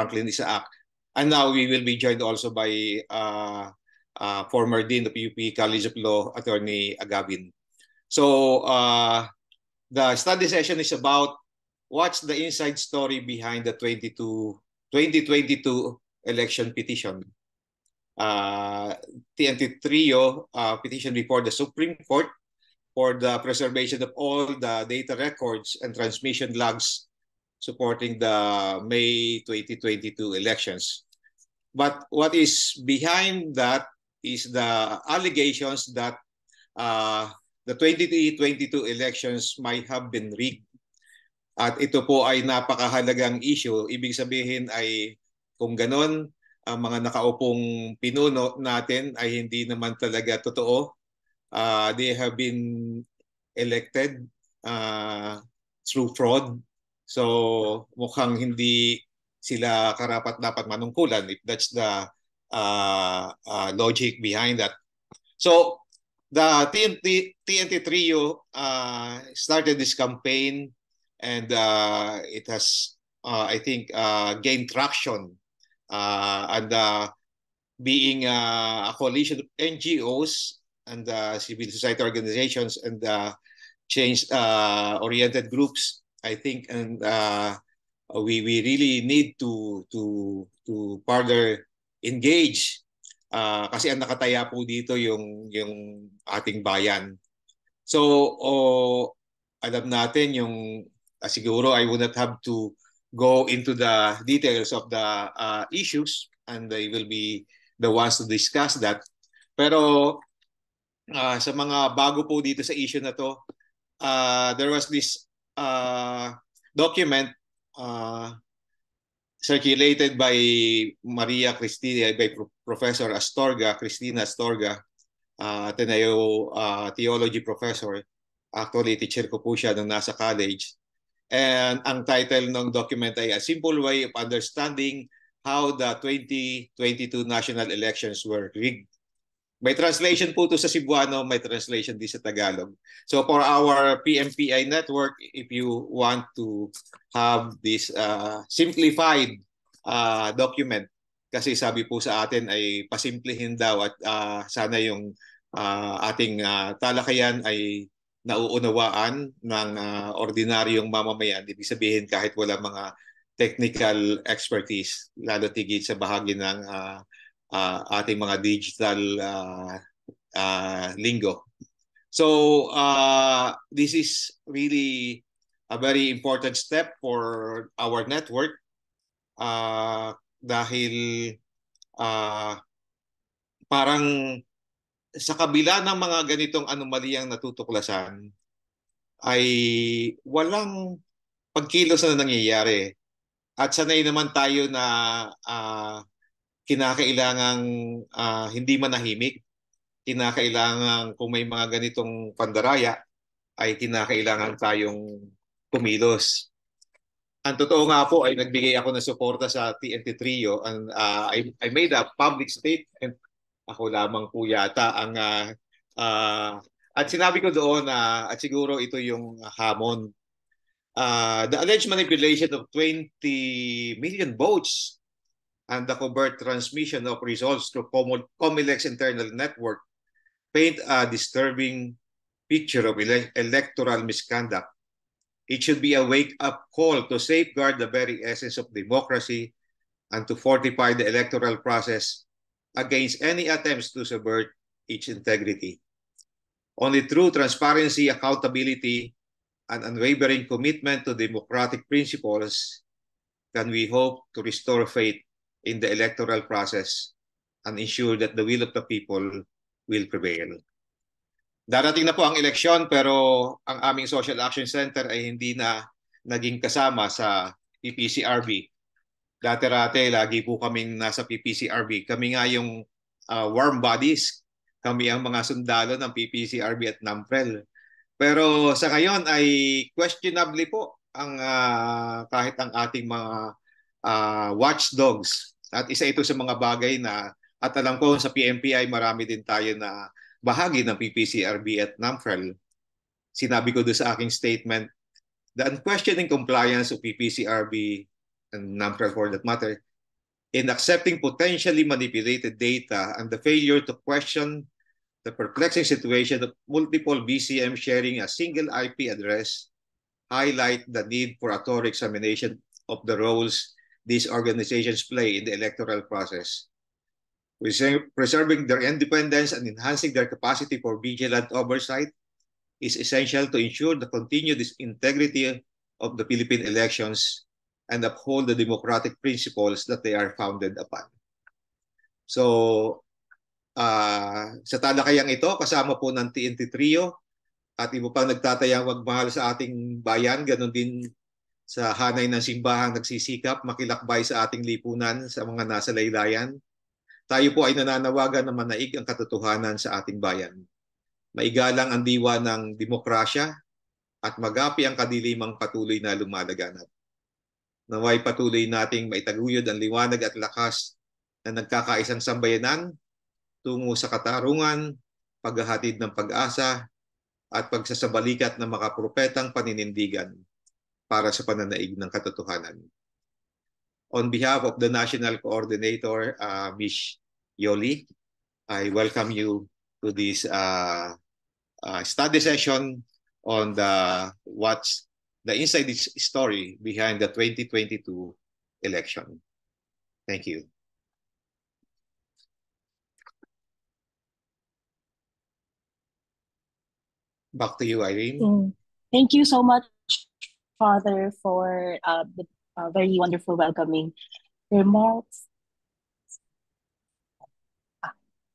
Franklin Isaac. And now we will be joined also by former Dean of UP College of Law, Attorney Agabin. So the study session is about what's the inside story behind the 2022 election petition. TNT Trio petition before the Supreme Court for the preservation of all the data records and transmission logs supporting the May 2022 elections. But what is behind that is the allegations that the 2022 elections might have been rigged. At ito po ay napakahalagang issue. Ibig sabihin ay kung ganon, ang mga nakaupong pinuno natin ay hindi naman talaga totoo. They have been elected through fraud. So mukhang hindi sila karapat-dapat manungkulan if that's the logic behind that. So the TNT Trio started this campaign and it has, I think, gained traction. And being a coalition of NGOs and civil society organizations and change-oriented groups, I think, and we really need to further engage kasi ang nakataya po dito yung ating bayan. So alam natin yung siguro I would not have to go into the details of the issues and they will be the ones to discuss that. Pero sa mga bago po dito sa issue na to, there was this document circulated by Maria Cristina, by Professor Astorga, Cristina Astorga, Ateneo theology professor. Actually, teacher ko po siya nung nasa college. And ang title ng document ay A Simple Way of Understanding How the 2022 National Elections Were Rigged. May translation po ito sa Cebuano, may translation din sa Tagalog. So for our PMPI network, if you want to have this simplified document, kasi sabi po sa atin ay pasimplihin daw at sana yung ating talakayan ay nauunawaan ng ordinaryong mamamayan. Ibig sabihin kahit wala mga technical expertise, lalo tigit sa bahagi ng ating mga digital lingo. So this is really a very important step for our network dahil parang sa kabila ng mga ganitong anomaliyang natutuklasan ay walang pagkilos na nangyayari. At sanay naman tayo na kinakailangang hindi manahimik. Kinakailangan kung may mga ganitong pandaraya ay kinakailangan tayong kumilos. Ang totoo nga po ay nagbigay ako ng suporta sa TNT Trio and I made a public statement. Ako lamang po yata ang at sinabi ko doon na at siguro ito yung hamon. The alleged manipulation of 20 million votes and the covert transmission of results through Comelec internal network paint a disturbing picture of electoral misconduct. It should be a wake-up call to safeguard the very essence of democracy and to fortify the electoral process against any attempts to subvert its integrity. Only through transparency, accountability, and unwavering commitment to democratic principles can we hope to restore faith in the electoral process and ensure that the will of the people will prevail. Darating na po ang eleksyon pero ang aming Social Action Center ay hindi na naging kasama sa PPCRB. Dati-rate, lagi po kaming nasa PPCRB. Kami nga yung warm bodies. Kami ang mga sundalo ng PPCRB at NAMPREL. Pero sa ngayon ay questionably po ang kahit ang ating mga watchdogs. At isa ito sa mga bagay na, at alam ko sa PMPI marami din tayo na bahagi ng PPCRB at NAMPREL. Sinabi ko doon sa aking statement, the unquestioning compliance of PPCRB and NAMPREL for that matter in accepting potentially manipulated data and the failure to question the perplexing situation of multiple BCM sharing a single IP address highlight the need for a thorough examination of the roles these organizations play in the electoral process. Preserving their independence and enhancing their capacity for vigilant oversight is essential to ensure the continued integrity of the Philippine elections and uphold the democratic principles that they are founded upon. So, sa talakayang ito, kasama po ng TNT Trio at iba pang nagtatayang magmahal sa ating bayan, ganun din sa hanay ng simbahang nagsisikap makilakbay sa ating lipunan sa mga nasa laylayan. Tayo po ay nananawagan na manaig ang katotohanan sa ating bayan. Maigalang ang diwa ng demokrasya at magapi ang kadilimang patuloy na lumalaganap. Naway patuloy nating maitaguyod ang liwanag at lakas na nagkakaisang sambayanan tungo sa katarungan, paghahatid ng pag-asa at pagsasabalikat ng makapropetang paninindigan para sa pananaig ng katotohanan. On behalf of the National Coordinator, Ms. Yoli, I welcome you to this study session on what's the inside story behind the 2022 election. Thank you. Back to you, Irene. Thank you so much, Father, for the very wonderful welcoming remarks.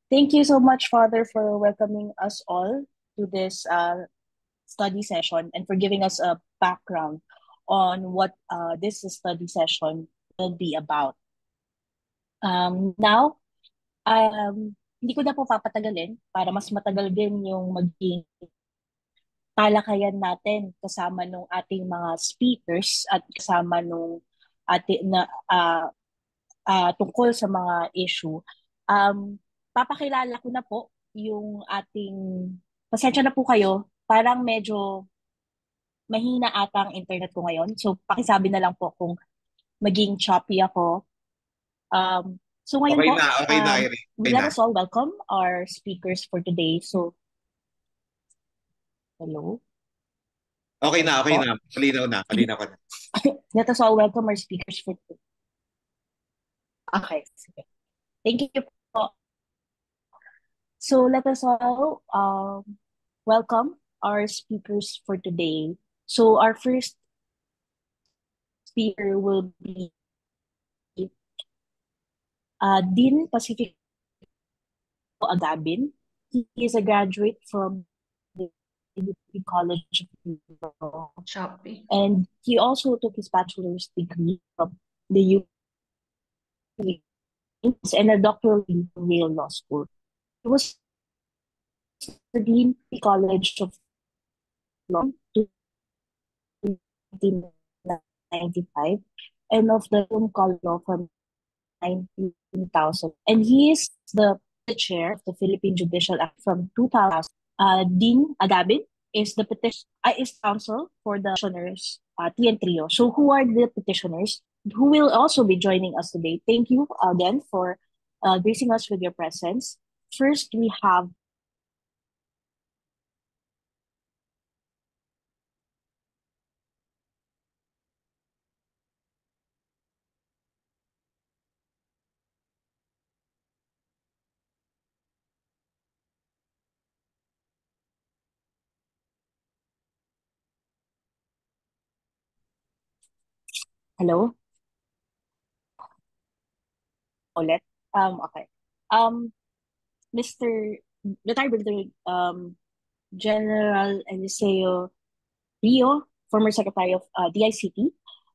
Thank you so much, Father, for welcoming us all to this study session and for giving us a background on what this study session will be about. Now, hindi ko na po papatagalin para mas matagal din yung maging talakayan natin kasama nung ating mga speakers at kasama nung ating na tungkol sa mga issue. Papakilala ko na po yung ating, pasensya na po kayo, parang medyo mahina ata ang internet ko ngayon. So pakisabi na lang po kung maging choppy ako. So ngayon okay po, okay na, Irene. Okay let na. us all welcome our speakers for today. So, hello? Okay na. Palinaw na. Let us all welcome our speakers for today. Okay. Thank you po. So let us all welcome our speakers for today. So our first speaker will be Dean Pacifico Agabin. He is a graduate from the College of Law. And he also took his bachelor's degree from the UK and a doctoral degree from Yale Law School. He was the Dean of the College of Law in 1995 and of the College of Law from 19,000. And he is the chair of the Philippine Judicial Act from 2000. Dean Agabin is the is counsel for the petitioners, TN Trio. So who are the petitioners who will also be joining us today? Thank you again for gracing us with your presence. First, we have hello? Ulit? Okay. Mr. Retired Brigadier General Eliseo Rio, former Secretary of DICT,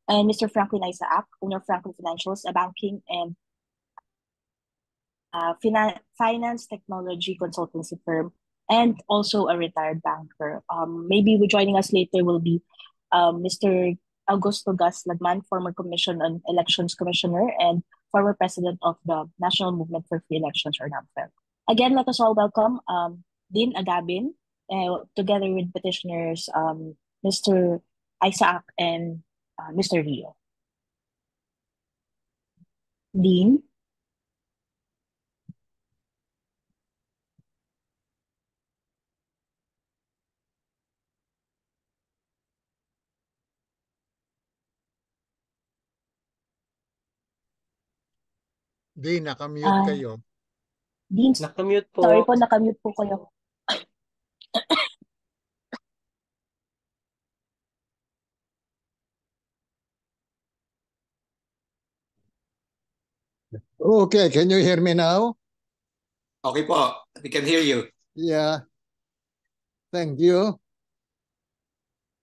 and Mr. Franklin Isaac, owner of Franklin Financials, a banking and finance technology consultancy firm, and also a retired banker. Maybe joining us later will be Mr. Augusto Gas Lagman, former Commission on Elections Commissioner and former President of the National Movement for Free Elections, or NAMFEL. Again, let us all welcome Dean Agabin, together with petitioners Mr. Isaac and Mr. Rio. Dean? Di, nakamute Ah, kayo. Dean, Nakamute po. sorry po, nakamute po kayo. Okay, can you hear me now? Okay po, we can hear you. Yeah, thank you.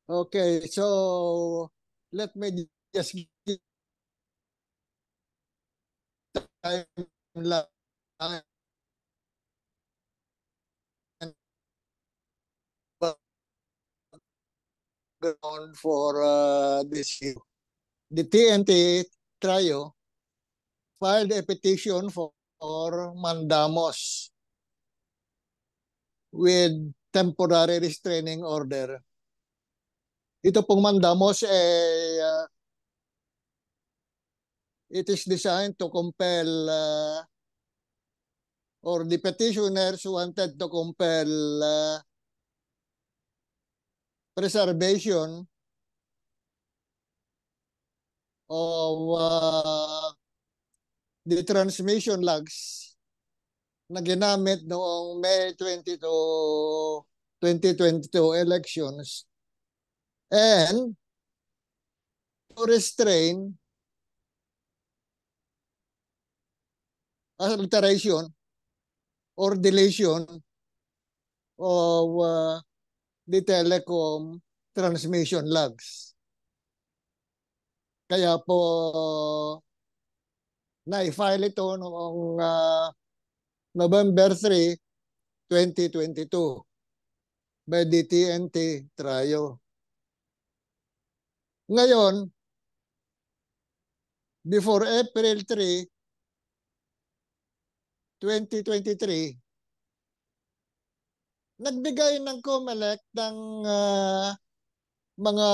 Okay, so let me just give timeline background for this issue. The TNT trio filed a petition for mandamus with temporary restraining order. Ito pong mandamus it is designed to compel or the petitioners wanted to compel preservation of the transmission logs na ginamit noong May 22, 2022 elections and to restrain alteration or deletion of the telecom transmission logs. Kaya po na-file ito noong November 3, 2022 by the TNT trio. Ngayon, before April 3, 2023, nagbigay ng COMELEC ng mga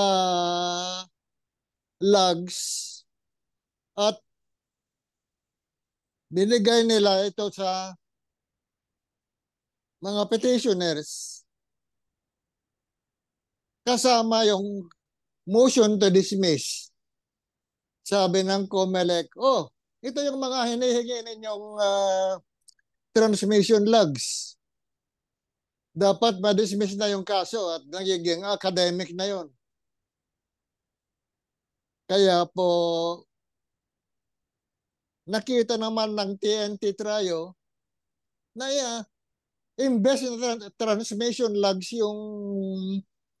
logs at binigay nila ito sa mga petitioners kasama yung motion to dismiss. Sabi ng COMELEC, oh, ito yung mga hinihingi ninyong transmission logs. Dapat ma-dismiss na yung kaso at nagiging academic na yon. Kaya po, nakita naman ng TNT trio na imbes na transmission logs yung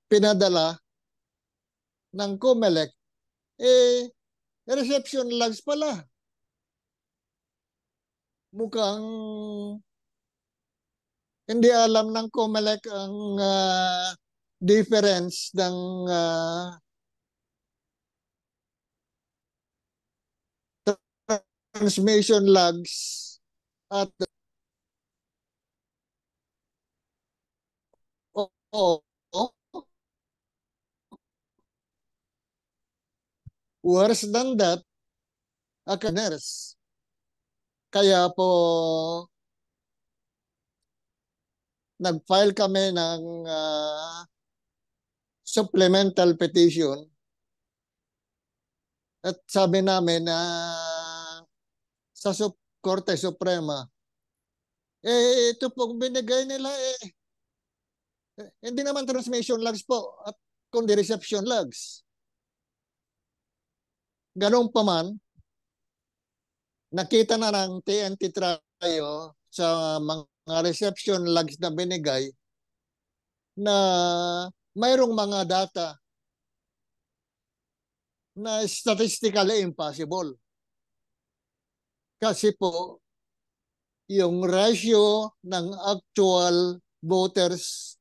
pinadala ng COMELEC, reception logs pala. Mukhang hindi alam ng COMELEC ang difference ng transmission logs at worse than that, academics. Kaya po nag-file kami ng supplemental petition at sabi namin na sa Korte Suprema, ito pong binigay nila hindi naman transmission logs po at kundi reception logs. Ganun pa man, nakita na ng TNT trio sa mga reception logs na binigay na mayroong mga data na statistically impossible. Kasi po, yung ratio ng actual voters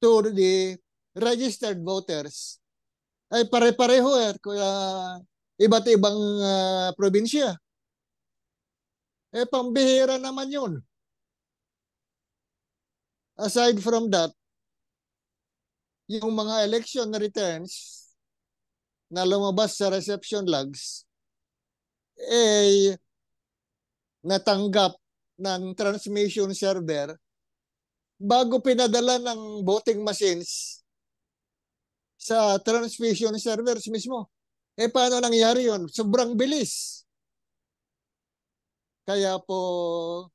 to the registered voters ay pare-pareho kaya iba't ibang probinsya. Pambihira naman yun. Aside from that, yung mga election returns na lumabas sa reception logs eh natanggap ng transmission server bago pinadala ng voting machines sa transmission servers mismo. Paano nangyari yun? Sobrang bilis. Kaya po,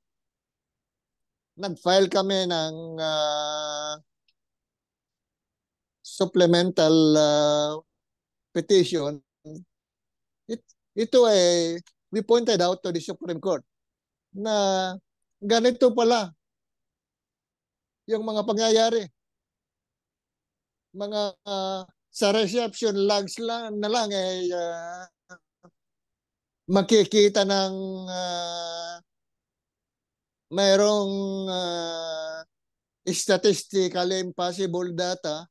nag-file kami ng supplemental petition. Ito we pointed out to the Supreme Court na ganito pala yung mga pangyayari. Mga sa reception logs lang na lang makikita ng mayroong statistically impossible data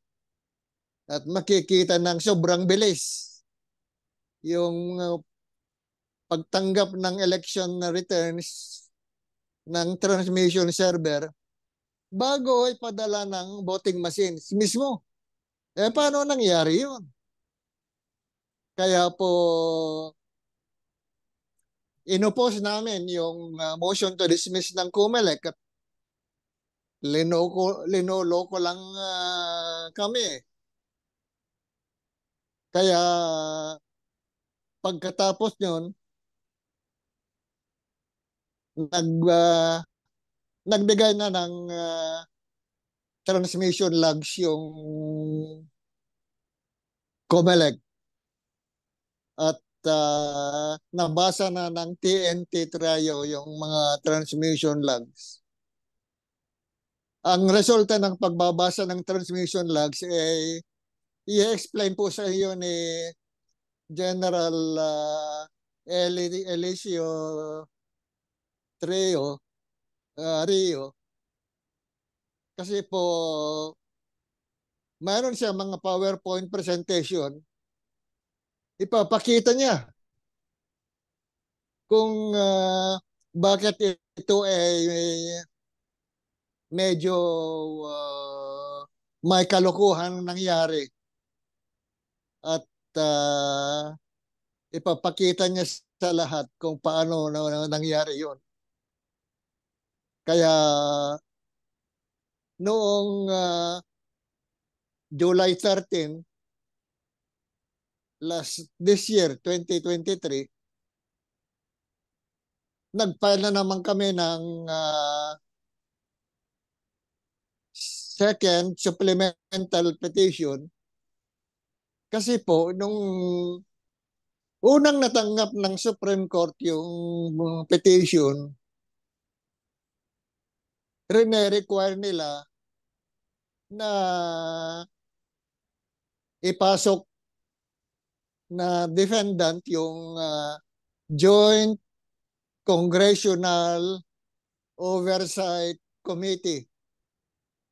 at makikita ng sobrang bilis yung pagtanggap ng election returns ng transmission server bago ipadala ng voting machines mismo. Paano nangyari yun? Kaya po, inopose namin yung motion to dismiss ng COMELEC at linoloko lang kami. Kaya pagkatapos yun, nagbigay na ng transmission logs yung COMELEC at nabasa na ng TNT Trio yung mga transmission logs. Ang resulta ng pagbabasa ng transmission logs i-explain po sa iyo ni General Eliseo Rio kasi po mayroon siya mga PowerPoint presentation, ipapakita niya kung bakit ito medyo may kalokohan nangyari at ipapakita niya sa lahat kung paano nangyari yon. Kaya noong July 13, this year, 2023, nag-file na naman kami ng second supplemental petition kasi po nung unang natanggap ng Supreme Court yung petition, require nila na ipasok na defendant yung Joint Congressional Oversight Committee.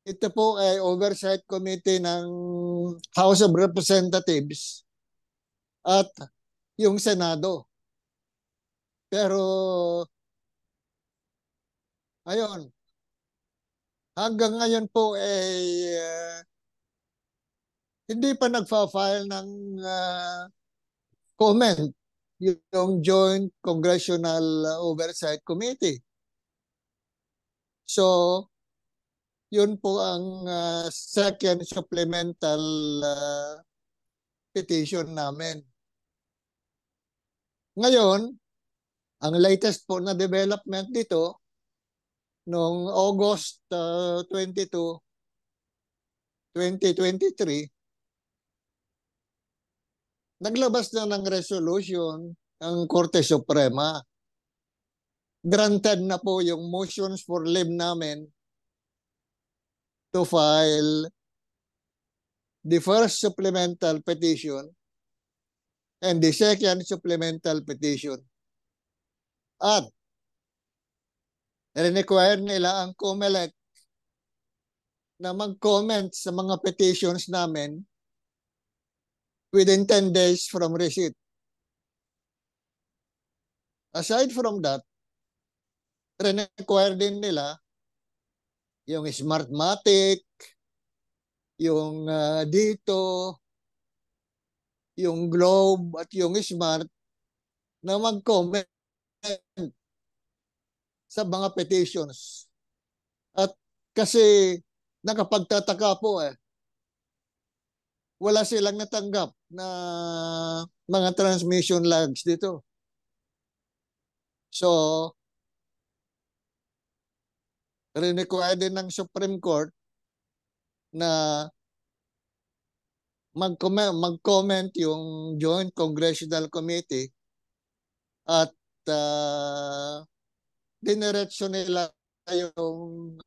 Ito po ay oversight committee ng House of Representatives at yung Senado. Pero ayun, hanggang ngayon po hindi pa nagfa-file ng comment yung Joint Congressional Oversight Committee. So, yun po ang second supplemental petition namin. Ngayon, ang latest po na development dito, noong August 22, 2023, naglabas na ng resolution ang Korte Suprema. Granted na po yung motions for leave namin to file the first supplemental petition and the second supplemental petition. At require nila ang COMELEC na mag-comment sa mga petitions namin within 10 days from receipt. Aside from that, require din nila yung Smartmatic, yung dito, yung Globe at yung Smart na mag-comment sa mga petitions. At kasi nakapagtataka po wala silang natanggap na mga transmission logs dito. So, require din ng Supreme Court na mag-comment yung Joint Congressional Committee at diniretso nila yung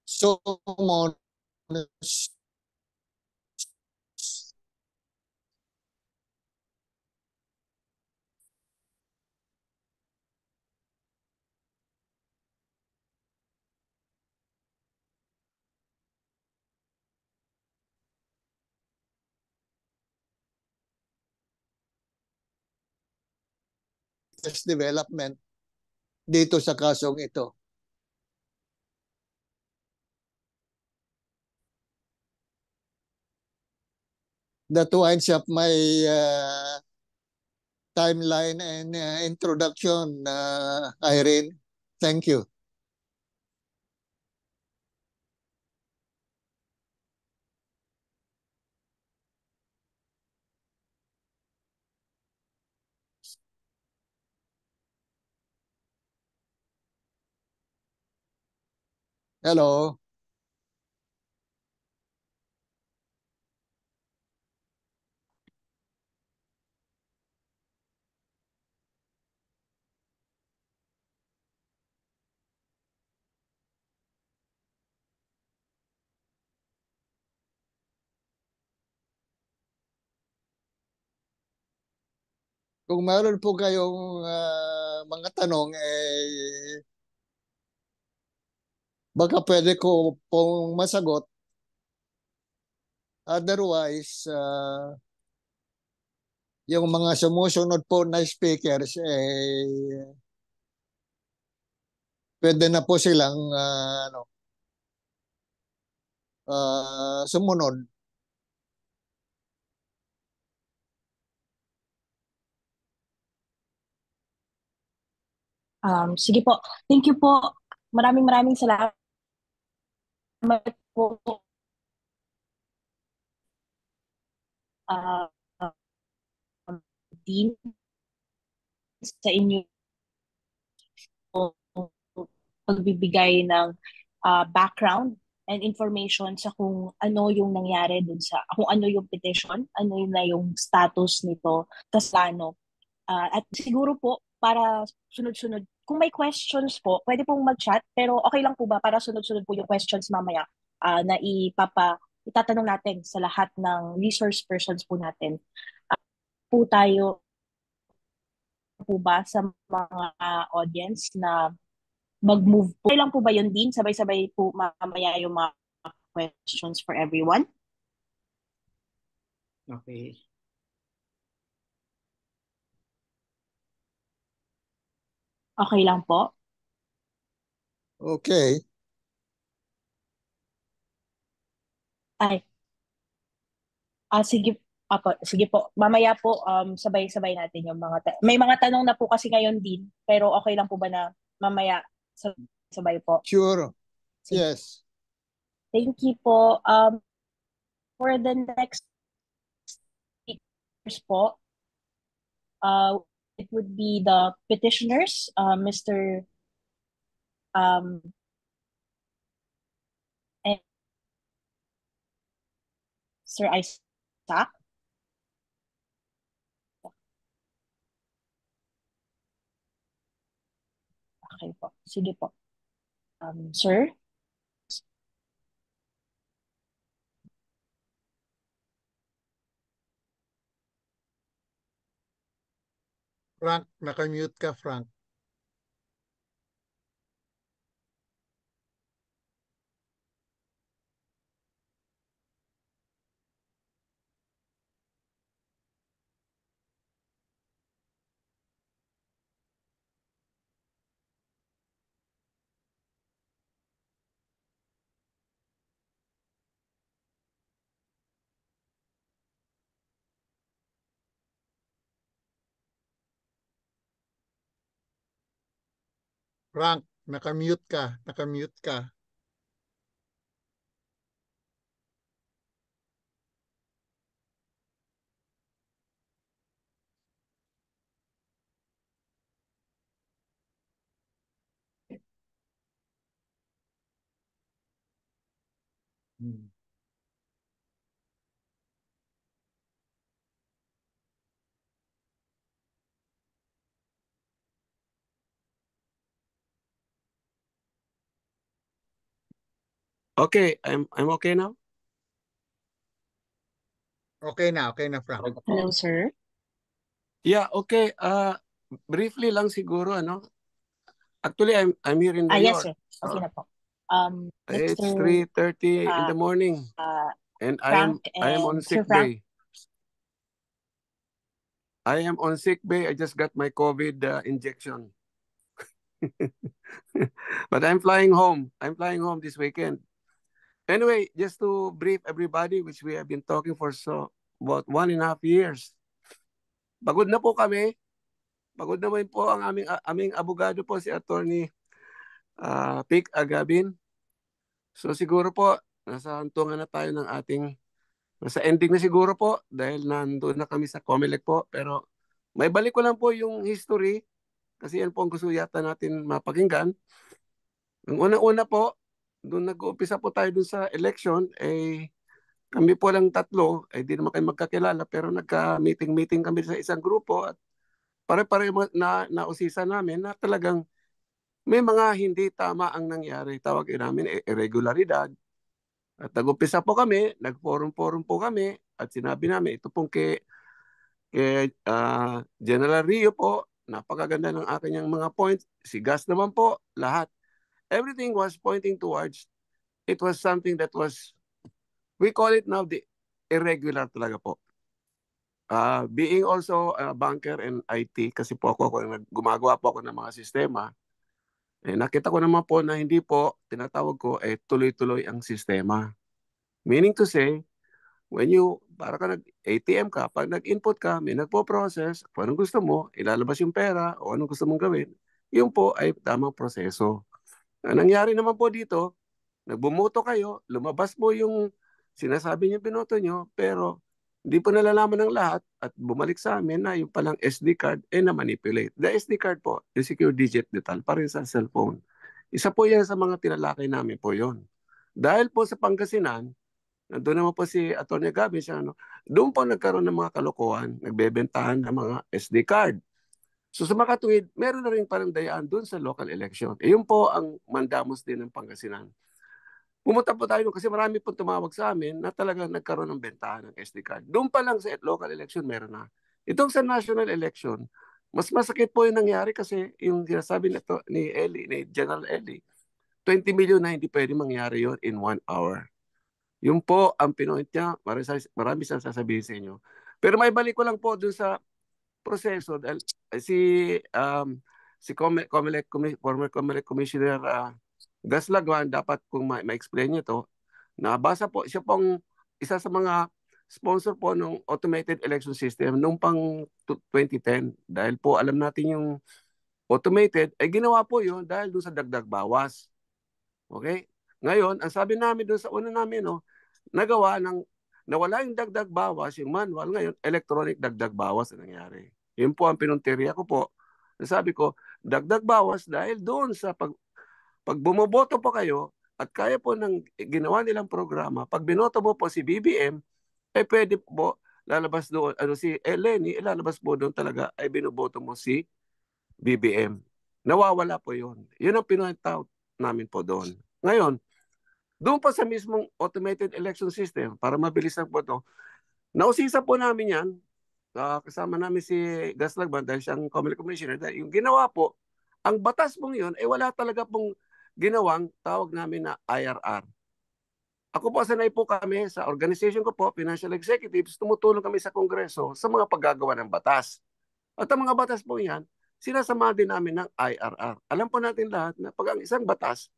summons development dito sa kasong ito. That winds up my timeline and introduction, Irene. Thank you. Hello. Kung meron po kayong mga tanong, baka pwede ko pong masagot. Otherwise, yung mga sumusunod po na speakers, pwede na po silang sumunod. Sige po. Thank you po. Maraming salamat po. Uh, Dean, sa inyo pagbibigay ng background and information sa kung ano yung nangyari dun sa kung ano yung petition, ano yun na yung status nito sa ano. At siguro po para sunod-sunod, kung may questions po, pwede pong mag-chat, pero okay lang po ba para sunod-sunod po yung questions mamaya na itatanong natin sa lahat ng resource persons po natin. Po tayo po ba sa mga audience na mag-move po? Okay lang po ba yun din? Sabay-sabay po mamaya yung mga questions for everyone? Okay. Okay lang po? Okay. Ay. Sige po. Mamaya po sabay-sabay natin yung may mga tanong na po kasi ngayon din, pero okay lang po ba na mamaya sabay po? Sure. Sige. Yes. Thank you po. For the next speakers po, it would be the petitioners, Mr. Um, and Sir Isaac. Okay po. Sige po. Sir? Frank, naka-mute ka, Frank. Frank, nakamute ka. Nakamute ka. Okay, I'm okay now. Okay na, Frank. Hello, sir. Yeah, okay. Briefly lang siguro ano. Actually, I'm here in New Yes, York. sir. Okay na po. It's Mr. 3:30 in the morning, and Frank I am on and Sir sick Frank. bay. I am on sick bay. I just got my COVID injection. But I'm flying home. I'm flying home this weekend. Anyway, just to brief everybody, which we have been talking for about 1.5 years. Pagod na po kami. Pagod naman po ang aming abogado po, si Attorney Pic Agabin. So siguro po, nasa hantungan na tayo ng nasa ending na siguro po dahil nandoon na kami sa COMELEC po. Pero may balik ko lang po yung history kasi yan po ang gusto yata natin mapakinggan. Ang unang-una po, doon nag-uumpisa po tayo doon sa election, kami po lang tatlo, di naman kayo magkakilala, pero nagka-meeting kami sa isang grupo at pare-pare na nausisa namin na talagang may mga hindi tama ang nangyari. Tawag namin irregularidad. At nag-umpisa po kami, nag-forum-forum po kami at sinabi namin ito pong kay General Rio po, napakaganda ng aking mga points. Si Gas naman po, lahat. Everything was pointing towards it was something that was, we call it now the irregular talaga po. Being also a banker and IT, kasi po gumagawa po ako ng mga sistema, nakita ko naman po na hindi po, tinatawag ko, tuloy-tuloy ang sistema. Meaning to say, para ka nag-ATM ka, pag nag-input ka, may nagpo-process, kung anong gusto mo, ilalabas yung pera o anong gusto mong gawin, yun po ay tamang proseso. Ang nangyari naman po dito, nagbumoto kayo, lumabas po yung sinasabi niyo binoto nyo, pero hindi po nalalaman ng lahat at bumalik sa amin na yung palang SD card na-manipulate. The SD card po, yung secure digit detail, pa rin sa cellphone. Isa po yan sa mga tinalakay namin po yon. Dahil po sa Pangasinan, nandun naman po si Atty. Gabin, doon po nagkaroon ng mga kalokohan, nagbebentahan ng mga SD card. So sa makatuwid, meron na rin parang dayaan doon sa local election. Yun po ang mandamos din ng Pangasinan. Pumunta po tayo kasi marami po tumawag sa amin na talagang nagkaroon ng bentahan ng SD card. Doon pa lang sa local election, meron na. Itong sa national election, mas masakit po yung nangyari kasi yung sinasabi nito ni General Eli, 20 million na hindi pwede mangyari yon in 1 hour. Yun po ang pinoint niya, marami siyang sasabihin sa inyo. Pero may balik ko lang po dun sa proseso dahil si former COMELEC Commissioner Gas Lagwan, dapat kung ma-explain niyo to, nabasa po, siya pong isa sa mga sponsor po ng automated election system nung pang 2010. Dahil po alam natin yung automated, ginawa po yun dahil doon sa dagdag bawas. Okay? Ngayon, ang sabi namin doon sa una namin, nawala yung dagdag bawas, yung manual, ngayon, electronic dagdag bawas ang nangyari. Yun po ang pinunteriya ko po. Sabi ko, dagdag bawas dahil doon sa pag bumoboto po kayo at kaya po ng ginawa nilang programa, pag binoto mo po si BBM, pwede po lalabas doon, si Eleni, lalabas po doon talaga ay binoboto mo si BBM. Nawawala po yun. Yun ang pinoint out namin po doon. Ngayon, doon pa sa mismong automated election system, para mabilis ang boto, nausisa po namin yan, kasama namin si Gas Lagban dahil siyang COMELEC Commissioner, dahil yung ginawa po, ang batas pong yun, wala talaga pong ginawang tawag namin na IRR. Ako po, sanay po kami sa organization ko po, Financial Executives, tumutulong kami sa Kongreso sa mga paggagawa ng batas. At ang mga batas po yan, sinasama din namin ng IRR. Alam po natin lahat na pag ang isang batas,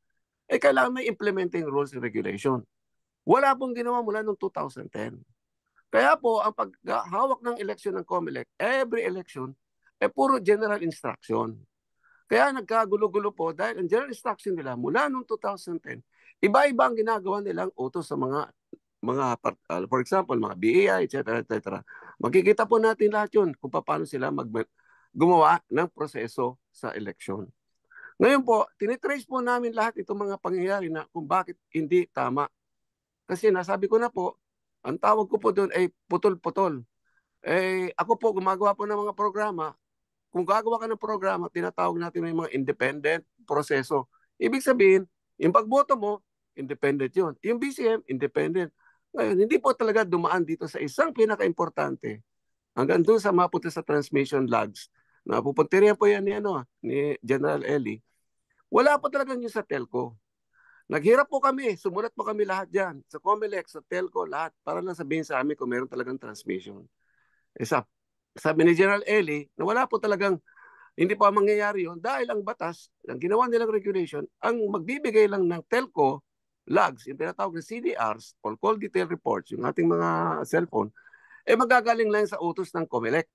kailangan may implementing rules and regulation. Wala pong ginawa mula noong 2010. Kaya po, ang paghawak ng eleksyon ng COMELEC, every election, puro general instruction. Kaya nagkagulo-gulo po dahil ang general instruction nila mula noong 2010, iba-iba ang ginagawa nilang utos sa for example, mga BAI, etc., etc. Makikita po natin lahat yun kung paano sila gumawa ng proseso sa eleksyon. Ngayon po, tinitrace po namin lahat itong mga pangyayari na kung bakit hindi tama. Kasi nasabi ko na po, ang tawag ko po doon ay putol-putol. Ako po, gumagawa po ng mga programa. Kung gagawa ka ng programa, tinatawag natin yung mga independent proseso. Ibig sabihin, yung pagboto mo, independent yun. Yung BCM, independent. Ngayon, hindi po talaga dumaan dito sa isang pinaka-importante hanggang doon sa mapunta sa transmission logs. Napupunta po yan ni General Eli. Wala po talaga yun sa telco. Naghirap po kami, sumulat po kami lahat dyan. Sa Comelec, sa telco, lahat. Para lang sabihin sa amin kung meron talagang transmission. Sabi ni General Eli na wala po talagang hindi pa mangyayari yun dahil ang batas, ang ginawa nilang regulation, ang magbibigay lang ng telco logs, yung tinatawag na CDRs, or call detail reports, yung ating mga cellphone, magagaling lang sa utos ng Comelec.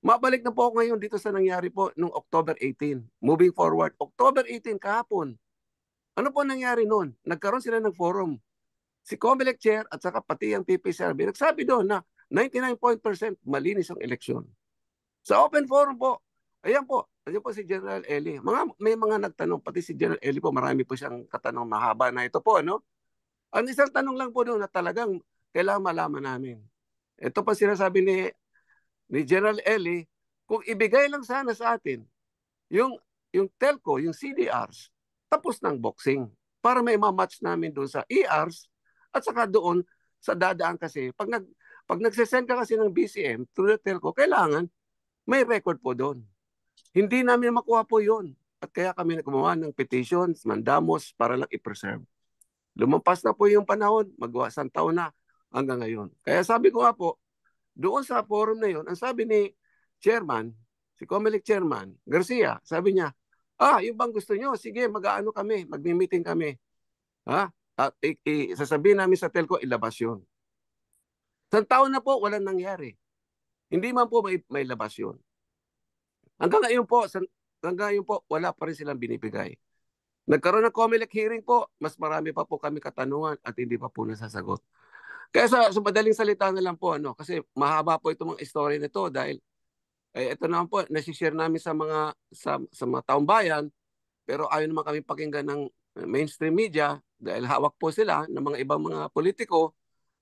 Mabalik na po ako ngayon dito sa nangyari po noong October 18. Moving forward, October 18 kahapon. Ano po nangyari noon? Nagkaroon sila ng forum. Si Comelec Chair at saka pati ang PPCRB, nagsabi doon na 99% malinis ang eleksyon. Sa open forum po, ayan po si General Eli. May mga nagtanong, pati si General Eli po, marami po siyang katanong mahaba na ito po, ano? Ang isang tanong lang po doon na talagang kailangan malaman namin. Ito pa sinasabi ni General Eli, kung ibigay lang sana sa atin yung telco, yung CDRs, tapos ng boxing para may ma-match namin doon sa ERs at saka doon sa dadaan kasi pag nagsesend ka kasi ng BCM through the telco, kailangan may record po doon. Hindi namin makuha po yun. At kaya kami gumawa ng petitions, mandamos para lang i-preserve. Lumampas na po yung panahon, magwasang taon na hanggang ngayon. Kaya sabi ko nga po, doon sa forum na yun, ang sabi ni Chairman, si Comelec Chairman, Garcia, sabi niya, yung bang gusto nyo? Sige, mag-aano kami, magmi-meeting kami. At sasabihin namin sa telco, ilabas yun. Sa taon na po, walang nangyari. Hindi man po may labas yun. Hanggang ngayon po, wala pa rin silang binibigay. Nagkaroon ng Comelec hearing po, mas marami pa po kami katanungan at hindi pa po nasasagot. Kaya sa madaling salita na lang po, kasi mahaba po itong mga story nito dahil ito naman po, nasishare namin sa mga taong bayan, pero ayaw naman kami pakinggan ng mainstream media dahil hawak po sila ng mga ibang mga politiko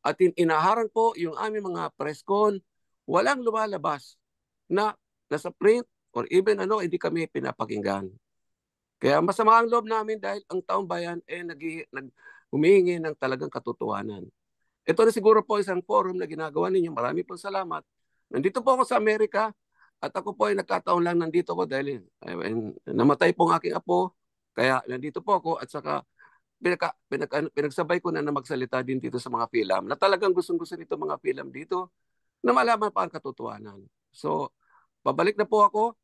at inaharang po yung aming mga press con, walang lumalabas na nasa print or even hindi kami pinapakinggan. Kaya masama ang loob namin dahil ang taong bayan humihingi ng talagang katotohanan. Ito na siguro po isang forum na ginagawa ninyo. Marami pong salamat. Nandito po ako sa Amerika at ako po ay nagkataon lang nandito ko dahil namatay po ang aking apo. Kaya nandito po ako at saka pinagsabay ko na magsalita din dito sa mga film na talagang gustong-gusto nito mga film dito na malaman pa ang katotohanan. So, pabalik na po ako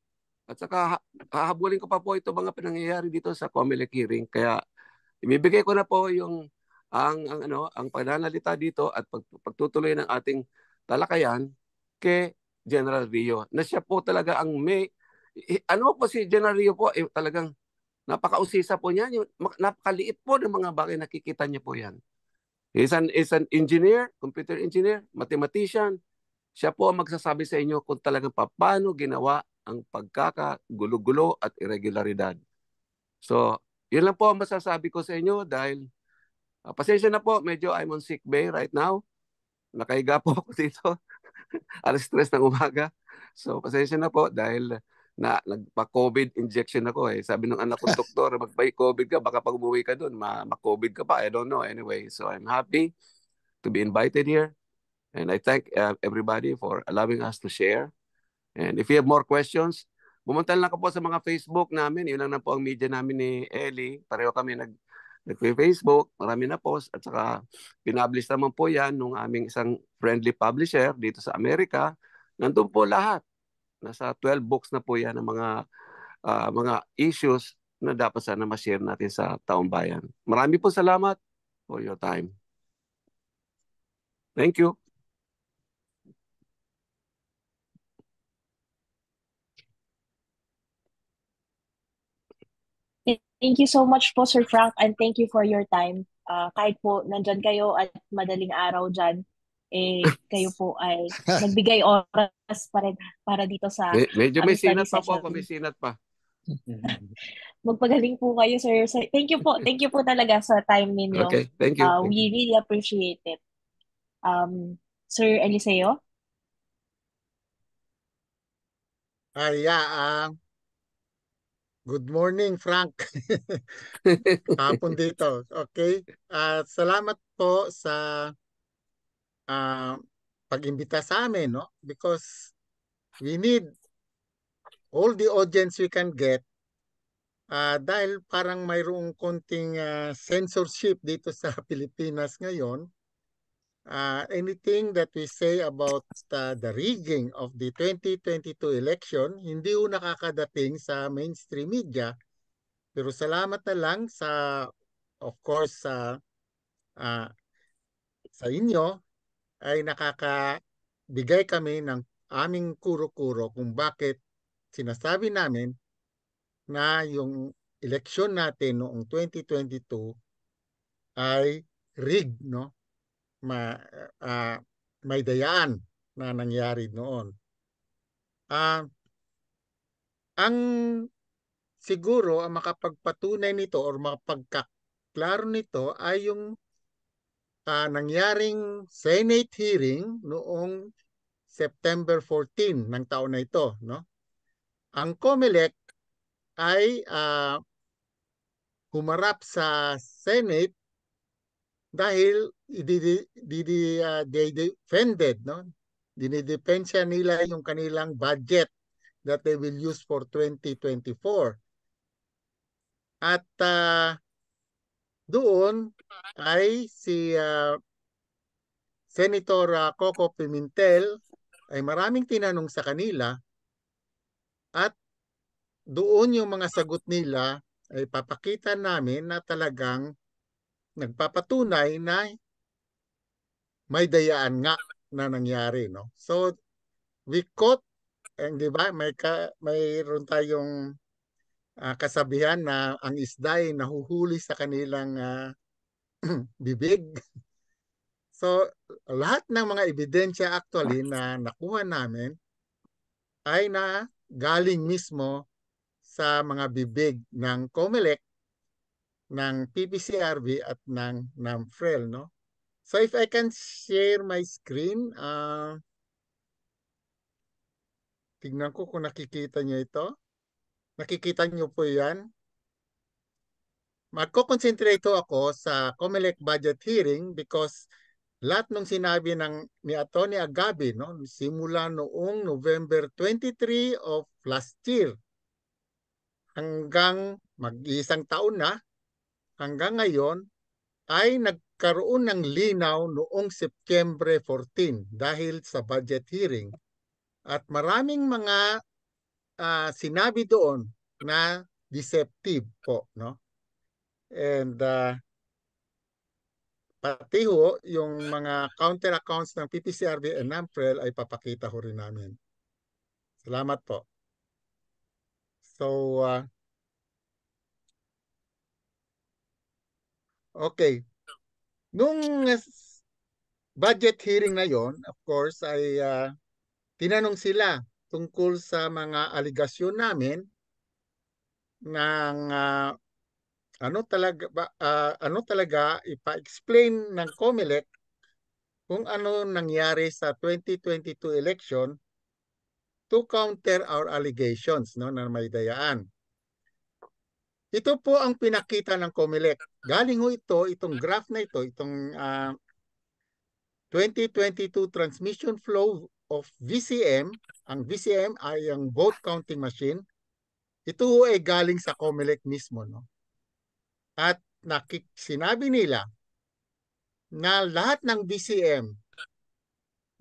at saka hahabulin ko pa po ito mga pinangyayari dito sa Comelec hearing. Kaya ibibigay ko na po ang pananalita dito at pagtutuloy ng ating talakayan kay General Rio. Na siya po talaga ang po si General Rio po, talagang napakausisa po niya. Napakaliit po ng mga bagay nakikita niya po yan. Is an engineer, computer engineer, mathematician. Siya po ang magsasabi sa inyo kung talagang paano ginawa ang pagkakagulo-gulo at irregularidad. So, yun lang po ang masasabi ko sa inyo dahil pasensya na po, medyo I'm on sick bay right now. Nakahiga po ako dito. Alas 3 ng umaga. So, pasensya na po dahil nagpa-COVID injection ako eh. Sabi ng anak kong doktor, magpa-COVID ka, baka pag umuwi ka doon, ma-COVID ka pa. I don't know. Anyway, so I'm happy to be invited here. And I thank everybody for allowing us to share. And if you have more questions, bumunta lang po sa mga Facebook namin. Yun lang na po ang media namin ni Eli. Pareho kami nag-Facebook. Marami na post. At saka pinablish naman po yan nung aming isang friendly publisher dito sa Amerika. Nandun po lahat. Nasa 12 books na po yan ng mga issues na dapat sana ma-share natin sa taong bayan. Marami po salamat for your time. Thank you. Thank you so much po, Sir Frank, and thank you for your time. Kahit po nandyan kayo at madaling araw dyan, kayo po ay nagbigay oras pa rin para dito sa Medyo may aming study sinat pa po session. ako, may sinat pa. Magpagaling po kayo, sir. Thank you po. Thank you po talaga sa time ninyo. Okay, thank you. We really appreciate it. Sir Eliseo? Good morning, Frank. Hapon dito. Okay. Salamat po sa pag-imbita sa amin, no? Because we need all the audience we can get dahil parang mayroong konting censorship dito sa Pilipinas ngayon. Anything that we say about the rigging of the 2022 election, hindi ho nakakadating sa mainstream media. Pero salamat na lang sa, of course, sa inyo ay nakakabigay kami ng aming kuro-kuro kung bakit sinasabi namin na yung eleksyon natin noong 2022 ay rigged, no? May dayaan na nangyari noon. Ang siguro ang makapagpatunay nito or makapagkaklaro nito ay yung nangyaring Senate hearing noong September 14 ng taon na ito, no? Ang COMELEC ay humarap sa Senate dahil they defended, no? Dinidepensya nila yung kanilang budget that they will use for 2024. At doon ay si Senator Coco Pimentel ay maraming tinanong sa kanila at doon yung mga sagot nila ay papakita namin na talagang nagpapatunay na may dayaan nga na nangyari, no? So we caught, di ba, mayroon tayong kasabihan na ang isda ay nahuhuli sa kanilang bibig. So lahat ng mga ebidensya actually na nakuha namin ay na galing mismo sa mga bibig ng COMELEC, ng PPCRB at ng NAMFREL, no? So if I can share my screen, tignan ko kung nakikita nyo ito. Nakikita nyo po yan. Magko-concentrate ako sa COMELEC budget hearing because lahat ng sinabi ni Atty. Agabi, no, simula noong November 23 of last year hanggang mag-isang taon na, hanggang ngayon, ay nagkaroon ng linaw noong September 14 dahil sa budget hearing. At maraming mga sinabi doon na deceptive po, no? And pati ho, yung mga counter accounts ng PPCRB and NAMFREL ay papakita ho rin namin. Salamat po. So, okay. Nung budget hearing na yon, of course, ay tinanong sila tungkol sa mga aligasyon namin ng ano talaga ipa-explain ng COMELEC kung ano nangyari sa 2022 election to counter our allegations, no, na may dayaan. Ito po ang pinakita ng COMELEC. Galing ho itong graph na ito, itong 2022 transmission flow of VCM. Ang VCM ay ang vote counting machine. Ito ho ay galing sa COMELEC mismo, no? At sinabi nila na lahat ng VCM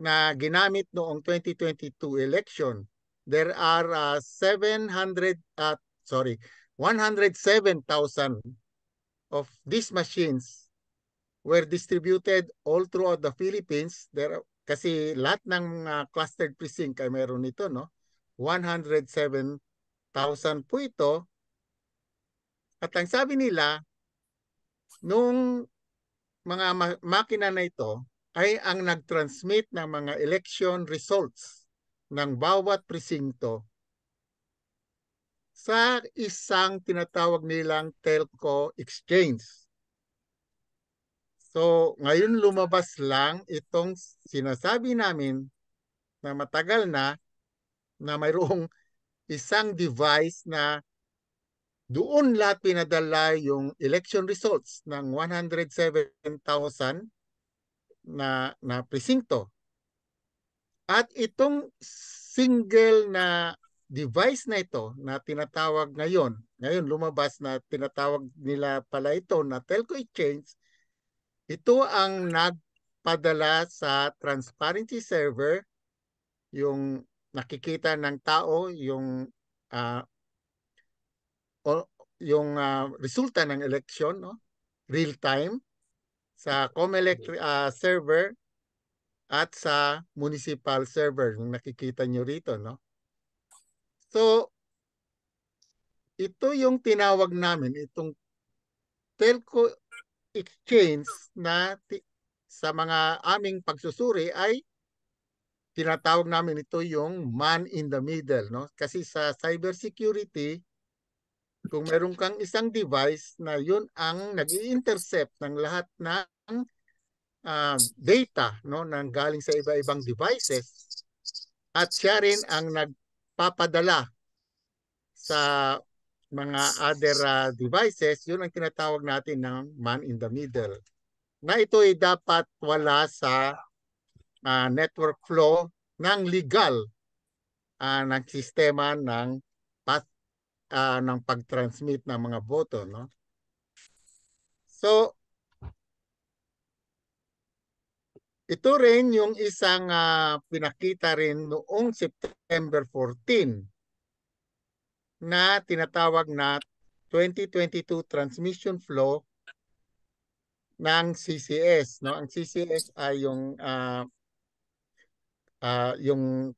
na ginamit noong 2022 election, there are 107,000 of these machines were distributed all throughout the Philippines. Kasi lahat ng clustered precinct ay mayroon nito, no? 107,000 po ito. At ang sabi nila, nung mga makina na ito ay ang nag-transmit ng mga election results ng bawat presinto sa isang tinatawag nilang telco exchange. So, ngayon lumabas lang itong sinasabi namin na matagal na mayroong isang device na doon lahat pinadala yung election results ng 107,000 na presinto. At itong single na device na ito na tinatawag ngayon lumabas na tinatawag nila pala ito na telco exchange, ito ang nagpadala sa transparency server, yung nakikita ng tao yung resulta ng election, no? Real time sa COMELEC server at sa municipal server, yung nakikita nyo rito, no? So, ito yung tinawag namin, itong telco exchange na sa mga aming pagsusuri ay tinatawag namin ito yung man in the middle, no? Kasi sa cybersecurity, kung meron kang isang device na yun ang nag-i-intercept ng lahat ng data, no, nang galing sa iba-ibang devices, at siya rin ang nagpapadala sa mga other devices, yun ang tinatawag natin ng man in the middle. Na ito ay dapat wala sa network flow ng legal ng sistema ng pag-transmit ng mga boto, no? So, ito rin yung isang pinakita rin noong September 14 na tinatawag na 2022 transmission flow ng CCS, no? Ang CCS ay yung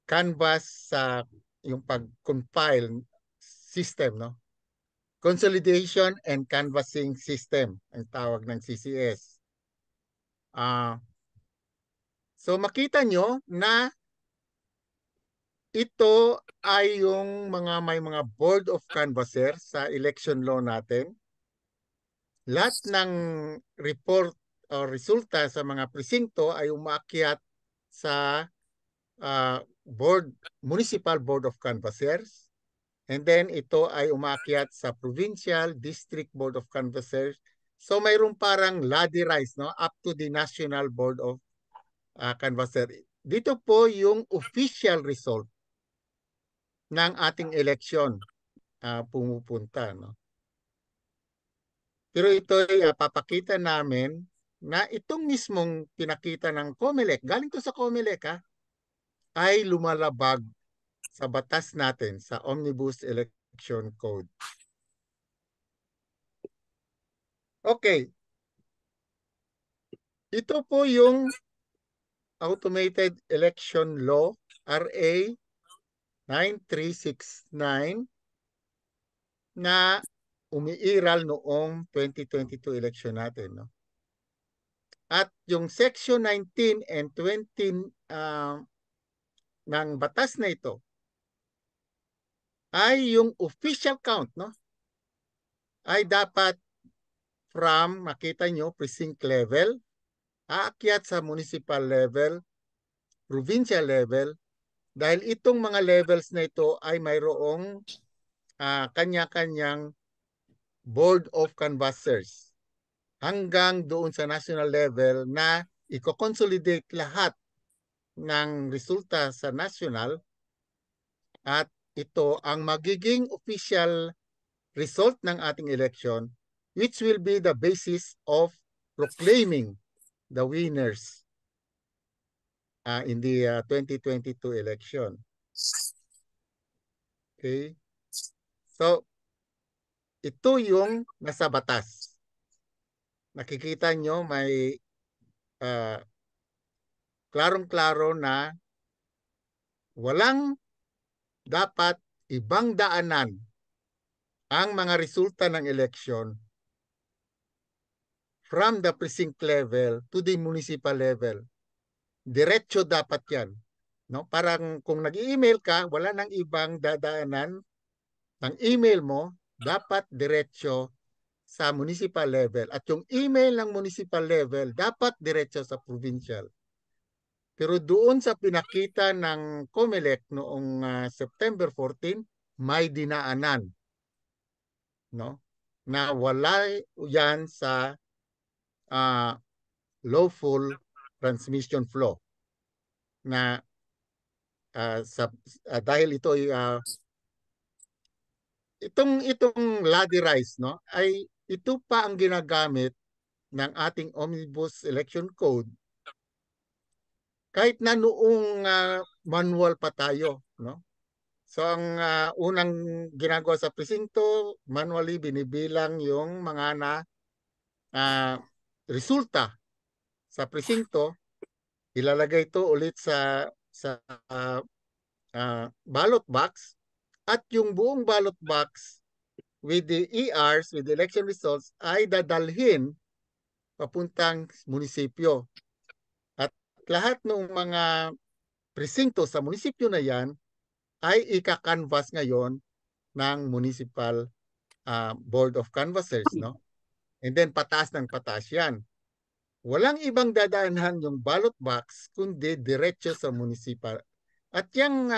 canvas sa yung pag-compile system, no? Consolidation and canvassing system ang tawag ng CCS. So makita nyo na ito ay yung may mga board of canvassers sa election law natin. Lahat ng report o resulta sa mga presinto ay umaakyat sa municipal board of canvassers. And then ito ay umaakyat sa provincial district board of canvassers. So mayroong parang ladderized, no, up to the national board of canvassers. Dito po yung official result ng ating election pumupunta, no. Pero ito ay papakita namin na itong mismong pinakita ng COMELEC, galing to sa COMELEC ay lumalabag sa batas natin sa Omnibus Election Code. Okay. Ito po yung Automated Election Law, RA 9369 na umiiral noong 2022 election natin, no? At yung Section 19 and 20 ng batas na ito ay yung official count, no? Ay dapat from, makita nyo, precinct level, aakyat sa municipal level, provincial level, dahil itong mga levels na ito ay mayroong kanya-kanyang board of canvassers hanggang doon sa national level na i-consolidate lahat ng resulta sa national at ito ang magiging official result ng ating election, which will be the basis of proclaiming the winners in the 2022 election. Okay? So, ito yung nasa batas. Nakikita nyo may klarong-klaro na walang dapat ibang daanan ang mga resulta ng election from the precinct level to the municipal level. Diretso dapat yan. No? Parang kung nag-email ka, wala nang ibang dadaanan ng email mo, dapat diretso sa municipal level. At yung email ng municipal level, dapat diretso sa provincial. Pero doon sa pinakita ng COMELEC noong September 14, may dinaanan. No? Na wala yan sa lawful transmission flow. Na dahil ito ay itong ladder rise, no, ay ito pa ang ginagamit ng ating Omnibus Election Code kahit na noong manual pa tayo, no. So ang unang ginagawa sa presinto, manually binibilang yung mga resulta sa presinto, ilalagay ito ulit sa ballot box, at yung buong ballot box with the ERs, with the election results, ay dadalhin papuntang munisipyo. At lahat ng mga presinto sa munisipyo na yan ay ika-canvass ngayon ng Municipal Board of Canvassers, no? And then pataas ng pataas yan. Walang ibang dadaanan yung ballot box kundi diretso sa municipal. At yung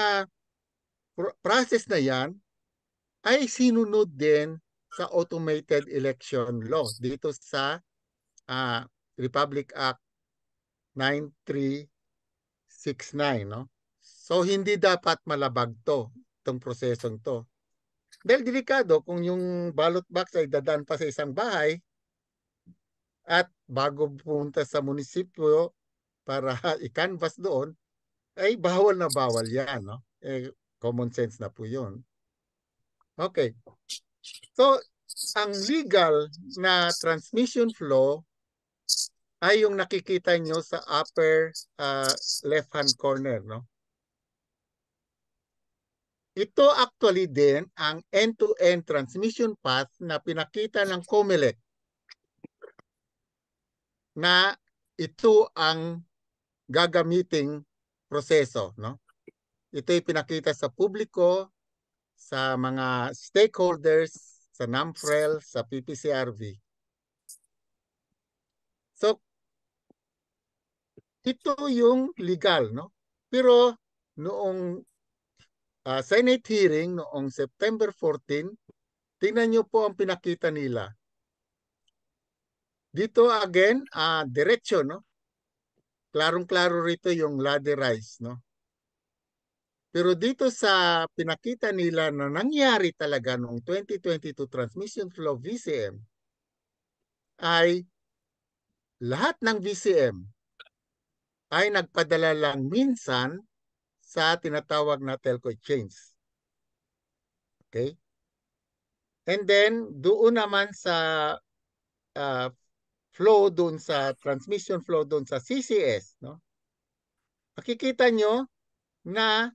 process na yan ay sinunod din sa automated election law dito sa Republic Act 9369, no? So hindi dapat malabag itong prosesong to. Dahil delikado kung yung ballot box ay dadaan pa sa isang bahay at bago pumunta sa munisipyo para i-canvass doon, ay bawal na bawal yan, no? Common sense na po yun. Okay. So, ang legal na transmission flow ay yung nakikita nyo sa upper left-hand corner, no? Ito actually din ang end-to-end transmission path na pinakita ng COMELEC na ito ang gagamiting proseso, no? Ito'y pinakita sa publiko, sa mga stakeholders, sa NAMFREL, sa PPCRV. So, ito yung legal, no? Pero noong Senate hearing noong September 14, tingnan nyo po ang pinakita nila. Dito again, diretsyo, no? Klarong-klaro rito yung ladder rise, no? Pero dito sa pinakita nila na nangyari talaga noong 2022 Transmission Flow VCM, ay lahat ng VCM ay nagpadala lang minsan sa tinatawag na telco exchange. Okay? And then, doon naman sa flow doon sa transmission flow doon sa CCS, no? Makikita nyo na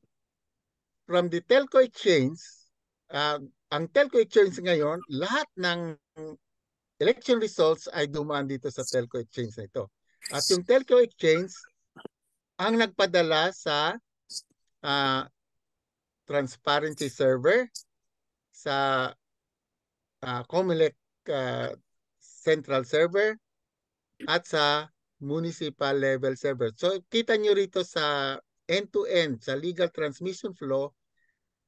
from the telco exchange, ang telco exchange ngayon, lahat ng election results ay dumaan dito sa telco exchange na ito. At yung telco exchange ang nagpadala sa transparency server, sa COMELEC central server, at sa municipal level server. So kita nyo rito sa end-to-end, sa legal transmission flow,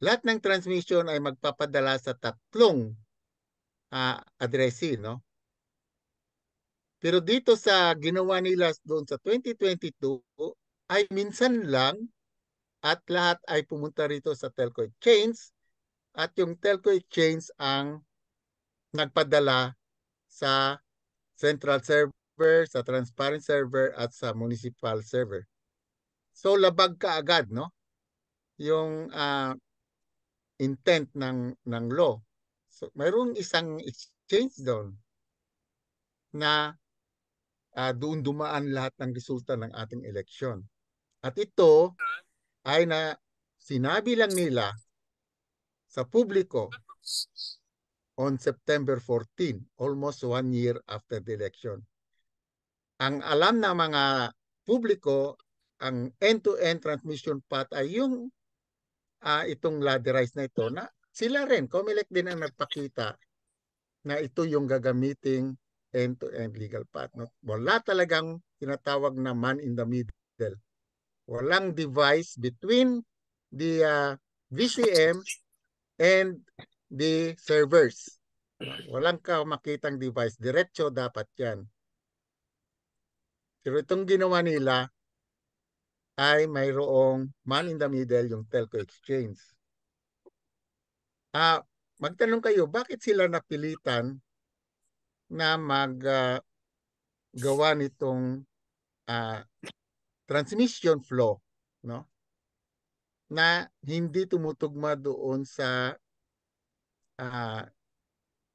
lahat ng transmission ay magpapadala sa tatlong addressee, no? Pero dito sa ginawa nila doon sa 2022 ay minsan lang, at lahat ay pumunta rito sa telco exchange, at yung telco exchange ang nagpadala sa central server, sa transparent server, at sa municipal server. So labag ka agad, no? Yung intent ng law. So mayroong isang exchange doon na doon dumaan lahat ng resulta ng ating eleksyon. At ito ay na sinabi lang nila sa publiko on September 14, almost 1 year after the election. Ang alam na mga publiko, ang end-to-end transmission path ay yung itong ladderized na ito na sila rin, COMELEC din ang nagpakita na ito yung gagamiting end-to-end legal path. No? Wala talagang tinatawag na man in the middle. Walang device between the VCM and the servers. Walang makitang device. Diretso dapat yan. Pero itong ginawa nila ay mayroong man in the middle, yung telco exchange. Magtanong kayo, bakit sila napilitan na maggawa nitong transmission flow, no? Na hindi tumutugma doon sa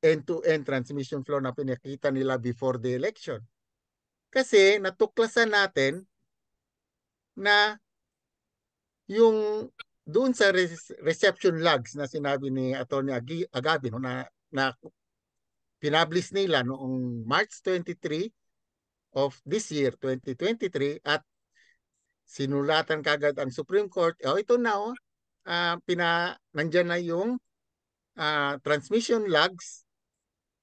end-to-end transmission flow na pinakita nila before the election. Kasi natuklasan natin na yung doon sa reception logs na sinabi ni Attorney Agabi no, na pinablish nila noong March 23 of this year, 2023, at sinulatan kagad ang Supreme Court. Ito na, nandyan na yung transmission logs.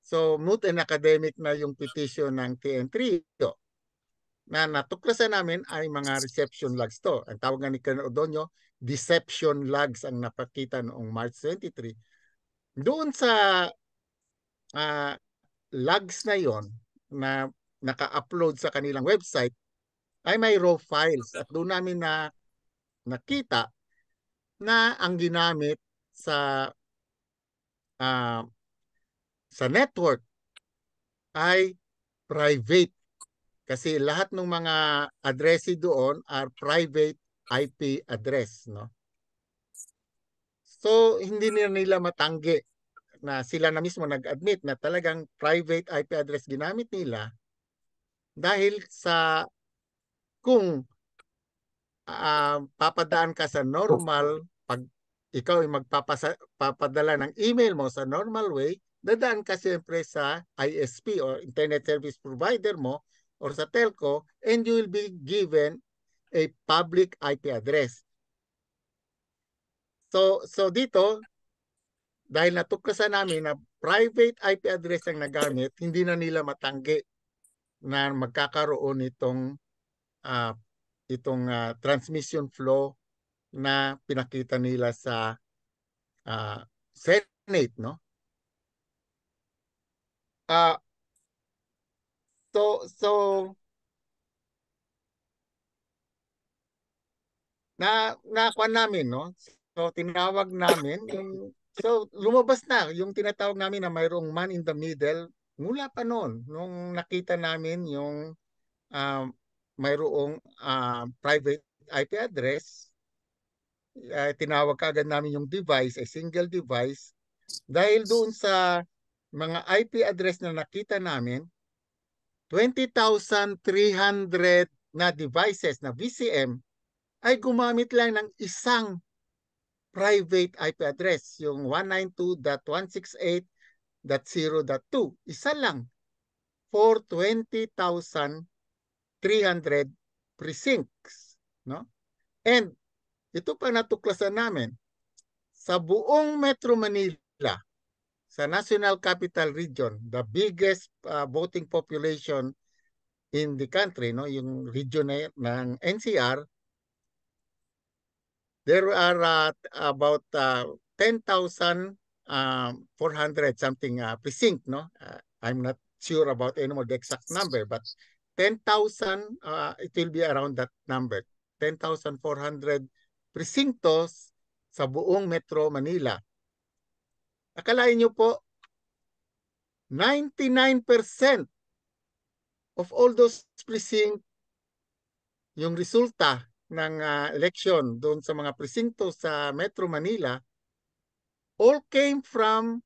So, moot and academic na yung petition ng TN3 na natuklasan namin ay mga reception logs to. Ang tawag nga ni Colonel Odonio, deception logs ang napakita noong March 23. Doon sa logs na yon na naka-upload sa kanilang website ay may raw files at doon namin na nakita na ang ginamit sa network ay private. Kasi lahat ng mga address doon are private IP address, no? So, hindi nila matanggi na sila na mismo nag-admit na talagang private IP address ginamit nila dahil sa kung papadaan ka sa normal, pag ikaw ay magpapadala ng email mo sa normal way, dadaan ka siyempre sa ISP or Internet Service Provider mo or sa telco, and you will be given a public IP address. So dito, dahil natuklasan namin na private IP address ang nagamit, hindi na nila matanggi na magkakaroon itong transmission flow na pinakita nila sa Senate, no? So nakuha namin, no? So tinawag namin so lumabas na yung tinatawag namin na mayroong man in the middle mula pa noon nung nakita namin yung mayroong private IP address. Tinawag kaagad namin yung device, a single device, dahil doon sa mga IP address na nakita namin, 20,300 na devices na VCM ay gumamit lang ng isang private IP address, yung 192.168.0.2. Isa lang for 20,300 precincts, no? And ito pa natuklasan namin, sa buong Metro Manila, sa National Capital Region, the biggest voting population in the country, no, yung region ng NCR, there are about 10,400 something precinct, no? I'm not sure about anymore the exact number, but 10,000, it will be around that number. 10,400 precinctos sa buong Metro Manila. Akalain nyo po, 99% of all those precinct, yung resulta ng election doon sa mga presinto sa Metro Manila, all came from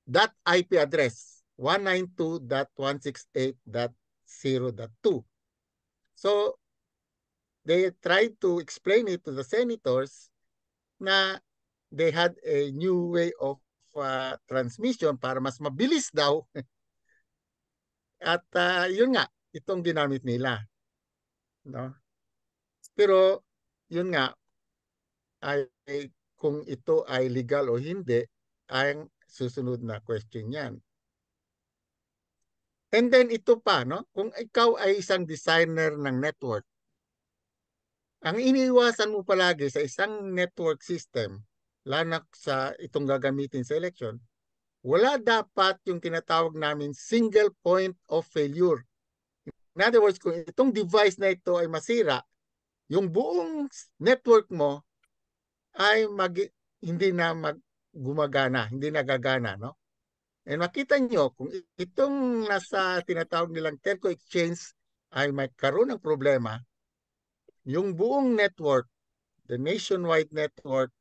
that IP address, 192.168.0.2. So, they tried to explain it to the senators na they had a new way of transmission para mas mabilis daw. At yun nga, itong ginamit nila. No? Pero yun nga, ay kung ito ay legal o hindi, ay susunod na question yan. And then ito pa, no? Kung ikaw ay isang designer ng network, ang iniiwasan mo palagi sa isang network system, lalo sa itong gagamitin sa election, wala dapat yung tinatawag namin single point of failure. In other words, kung itong device na ito ay masira, yung buong network mo ay hindi na gumagana, hindi nagagana, no? And makita nyo, kung itong nasa tinatawag nilang telco exchange ay may karoon ng problema, yung buong network, the nationwide network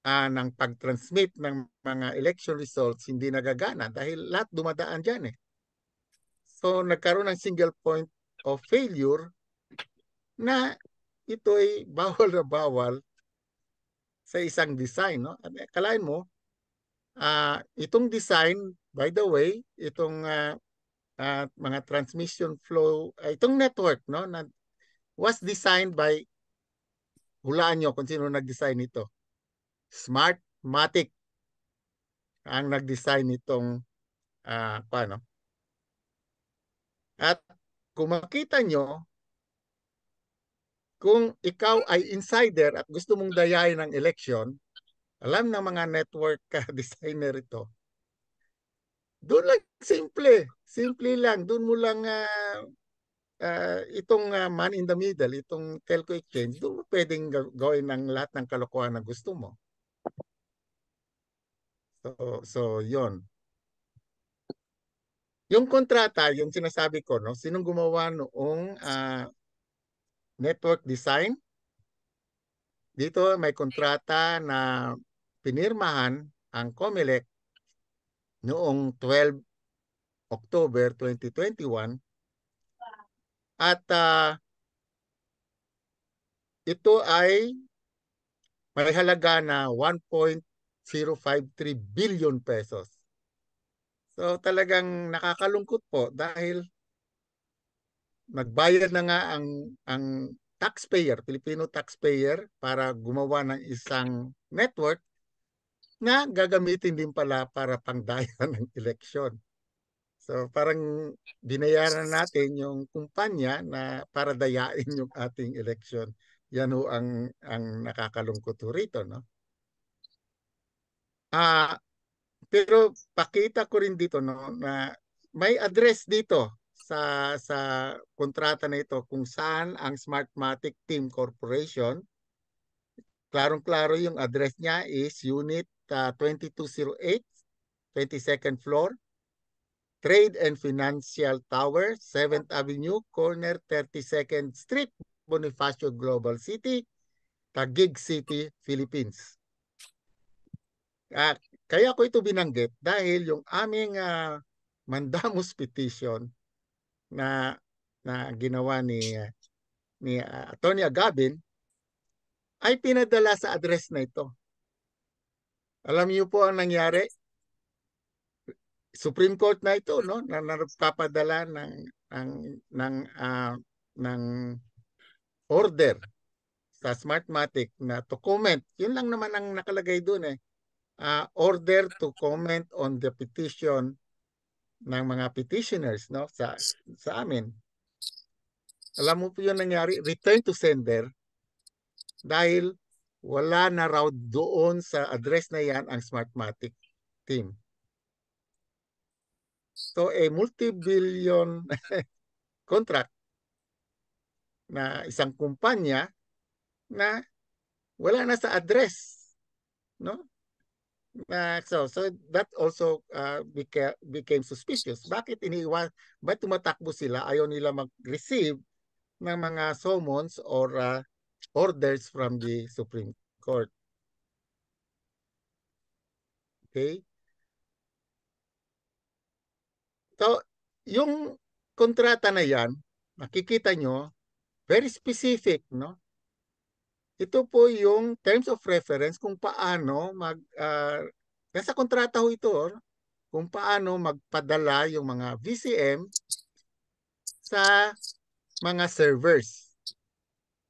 ng pag-transmit ng mga election results hindi nagagana dahil lahat dumadaan dyan eh. So nagkaroon ng single point of failure na ito ay bawal na bawal sa isang design. No? Kalain mo, itong design, by the way, itong mga transmission flow, itong network, no, na was designed by, hulaan nyo kung sino nag-design nito. Smartmatic ang nag-design nitong paano. At kung makita nyo, kung ikaw ay insider at gusto mong dayain ng election, alam ng mga network designer ito, doon lang simple. Simple lang. Doon mo lang itong man in the middle, itong telco exchange, doon mo pwedeng gawin ng lahat ng kalokohan na gusto mo. So yon. Yung kontrata, yung sinasabi ko, no, sinong gumawa noong network design? Dito may kontrata na pinirmahan ang COMELEC noong 12 October 2021 at ito ay may halaga na 1.053 billion pesos. So talagang nakakalungkot po dahil nagbayad na nga ang taxpayer, Filipino taxpayer para gumawa ng isang network na gagamitin din pala para pangdaya ng eleksyon. So parang binayaran natin yung kumpanya na para dayain yung ating eleksyon. Yan ho ang nakakalungkot rito, no? Pero pakita ko rin dito, no, na may address dito sa kontrata na ito kung saan ang Smartmatic Team Corporation. Klarong-klaro yung address niya is Unit 2208, 22nd floor, Trade and Financial Tower, 7th Avenue, corner 32nd Street, Bonifacio Global City, Taguig City, Philippines. Kaya ko ito binanggit dahil yung aming mandamus petition na ginawa ni Atty. Agabin ay pinadala sa address na ito. Alam niyo po ang nangyari? Supreme Court na ito, no, na nagpapadala ng order sa Smartmatic na to comment. Yun lang naman ang nakalagay doon eh. Order to comment on the petition ng mga petitioners, no, sa amin. Alam mo po yun nangyari, return to sender dahil wala na raw doon sa address na yan ang Smartmatic team. So a multi-billion contract na isang kumpanya na wala na sa address, no? So that also became suspicious. Bakit ba't tumatakbo sila? Ayaw nila mag-receive ng mga summons or orders from the Supreme Court. Okay? So, yung kontrata na yan, makikita nyo, very specific, no? Ito po yung terms of reference kung paano Nasa kontrata ho ito kung paano magpadala yung mga VCM sa mga servers.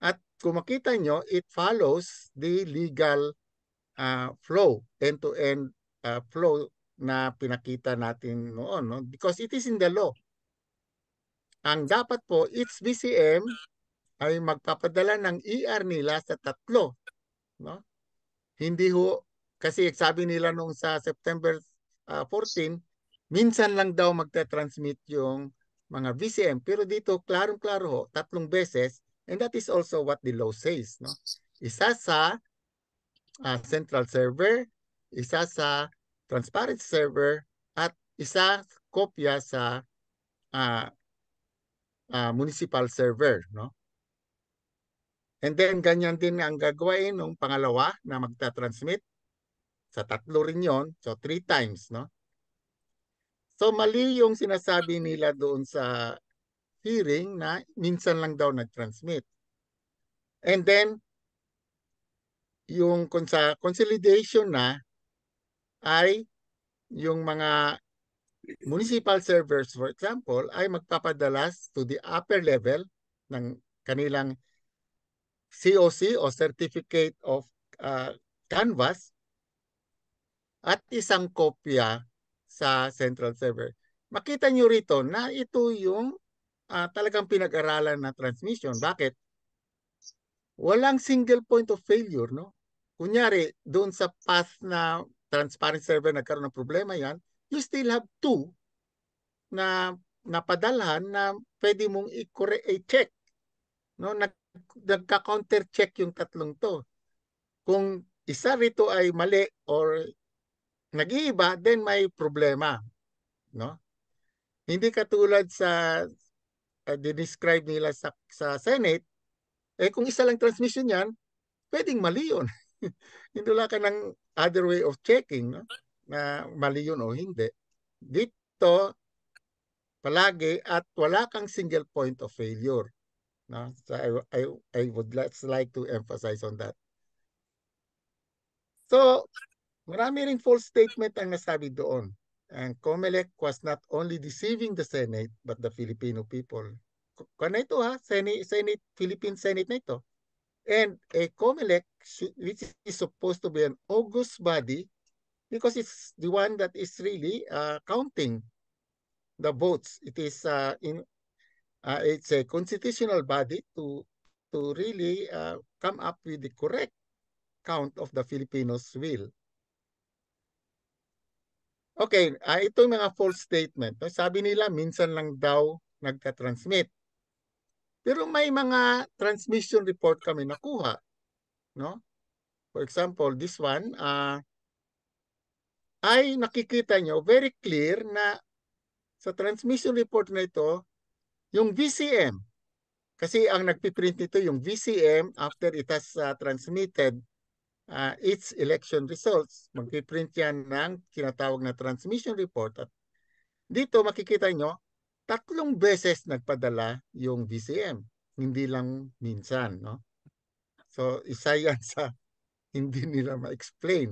At kung makita nyo, it follows the legal flow, end-to-end flow na pinakita natin noon, no? Because it is in the law. Ang dapat po, each VCM ay magpapadala ng ER nila sa tatlo, no? Hindi ho, kasi sabi nila nung sa September 14, minsan lang daw magta-transmit yung mga VCM. Pero dito, klarong-klaro ho, 3 beses, and that is also what the law says, no? Isa sa central server, isa sa transparent server, at isa kopya sa municipal server, no? And then ganyan din ang gagawin ng pangalawa na magta-transmit sa tatlo rin yon, so 3 times, no? So mali yung sinasabi nila doon sa hearing na minsan lang daw nag-transmit. And then yung kung sa consolidation na ay yung mga municipal servers, for example, ay magpapadalas to the upper level ng kanilang COC o Certificate of Canvas at isang kopya sa central server. Makita nyo rito na ito yung talagang pinag-aralan na transmission. Bakit? Walang single point of failure, no? Kunyari, doon sa path na transparent server nagkaroon ng problema yan, you still have 2 na napadalhan na pwede mong i-check. No? Nagka-counter check yung tatlong to. Kung isa rito ay mali or nag-iiba, then may problema. No? Hindi katulad sa describe nila sa Senate, kung isa lang transmission yan, pwedeng mali yun. Hindi wala ka ng other way of checking, no? Na mali yun o hindi. Dito, palagi at wala kang single point of failure. No? So I would like to emphasize on that. So, marami ring false statement ang nasabi doon. And COMELEC was not only deceiving the Senate, but the Filipino people. Kaya ito Senate, Philippine Senate na ito. And a COMELEC, which is supposed to be an august body, because it's the one that is really counting the votes. It is it's a constitutional body to really come up with the correct count of the Filipinos' will. Okay, ito yung mga false statement. Sabi nila, minsan lang daw nagka-transmit. Pero may mga transmission report kami nakuha. No? For example, this one, ay nakikita nyo very clear na sa transmission report na ito, yung VCM, kasi ang nagpiprint nito yung VCM after it has transmitted its election results. Magpiprint yan ng kinatawag na transmission report. At dito makikita nyo, 3 beses nagpadala yung VCM. Hindi lang minsan. No? So isa yan sa hindi nila ma-explain.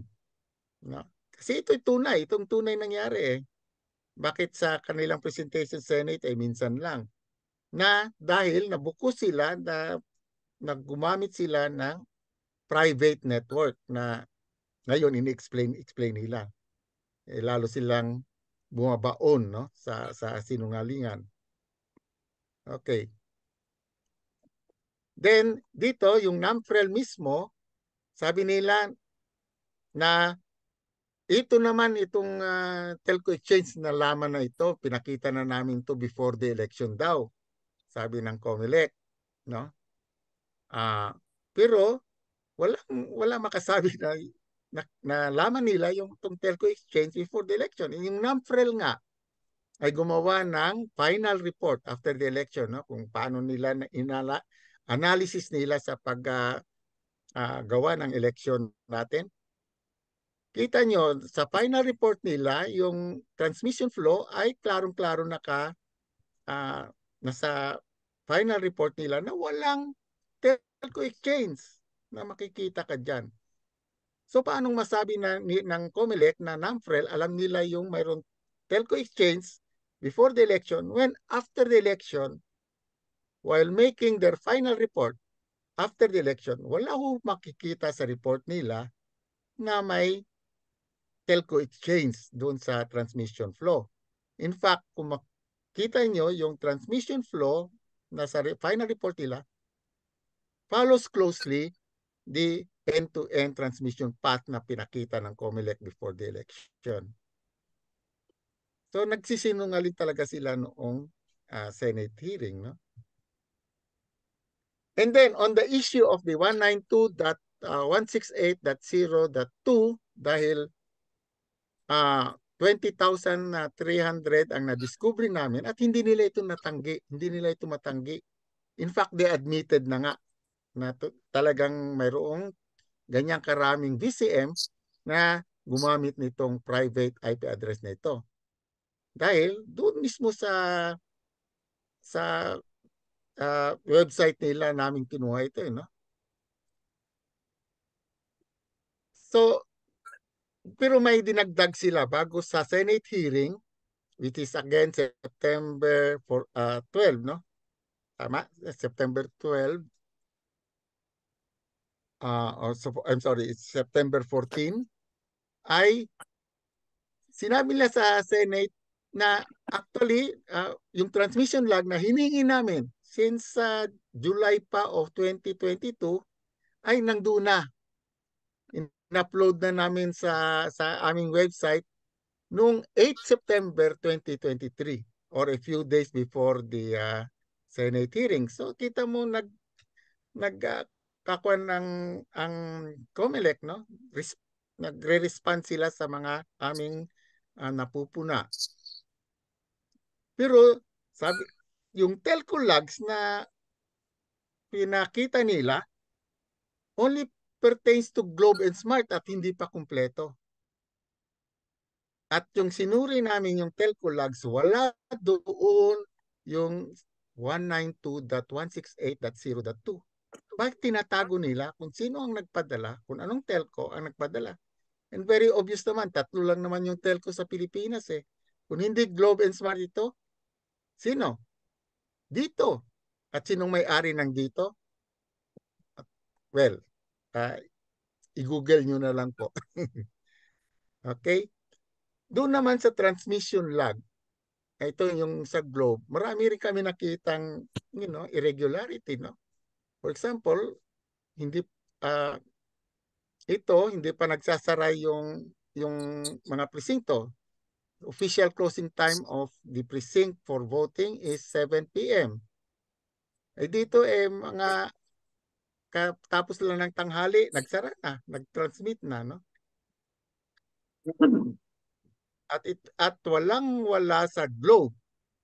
No? Kasi ito'y tunay. Itong tunay nangyari . Bakit sa kanilang presentation Senate ay minsan lang? Na dahil nabuko sila na naggumamit sila ng private network na ngayon ini-explain nila. Lalo silang bumabaon, no, sa sinungalingan. Okay. Then dito yung NAMFREL mismo, sabi nila na ito naman itong telco exchange na laman na ito, pinakita na namin to before the election daw. Sabi ng COMELEC, no? Pero wala makasabi na laman nila yung telco exchange before the election. Yung NAMFREL nga ay gumawa ng final report after the election, no? Kung paano nila analysis nila sa paggawa ng election natin. Kita nyo, sa final report nila, yung transmission flow ay klarong-klaro nasa final report nila na walang telco exchange na makikita ka dyan. So paanong masabi ng COMELEC na NAMFREL alam nila yung mayroong telco exchange before the election when after the election, while making their final report after the election, wala ho makikita sa report nila na may telco exchange doon sa transmission flow. In fact, kung makita nyo yung transmission flow na sa final report nila, follows closely the end-to-end transmission path na pinakita ng COMELEC before the election. So nagsisinungaling talaga sila noong Senate hearing. No? And then on the issue of the 192.168.0.2, dahil 20,300 ang na-discover namin at hindi nila ito natanggi. Hindi nila ito matanggi. In fact, they admitted na nga na talagang mayroong ganyang karaming VCM na gumamit nitong private IP address na ito. Dahil doon mismo sa website nila namin kinuha ito. No? So, pero may dinagdag sila bago sa Senate hearing, which is again September 12, no? Tama? September 12. I'm sorry, it's September 14. Ay sinabi nila sa Senate na actually yung transmission lag na hiningi namin since July pa of 2022 ay nandun na. In-upload na namin sa aming website noong 8 September 2023 or a few days before the Senate hearing. So kita mo nagkakuan ng ang COMELEC, no? Nagre-respond sila sa mga aming napupuna. Pero sabi yung telco logs na pinakita nila only pertains to Globe and Smart at hindi pa kumpleto. At yung sinuri namin yung telco logs, wala doon yung 192.168.0.2. Bakit tinatago nila kung sino ang nagpadala, kung anong telco ang nagpadala? And very obvious naman, 3 lang naman yung telco sa Pilipinas eh. Kung hindi Globe and Smart ito, sino? Dito. At sinong may-ari ng dito? Well, i-google nyo na lang po. Okay? Doon naman sa transmission lag, ito yung sa Globe, marami rin kami nakitang irregularity. No? For example, hindi pa nagsasara yung mga presinto. Official closing time of the precinct for voting is 7 p.m. Dito mga tapos lang ng tanghali, nagsara na, nag-transmit na, no? At walang-wala sa Globe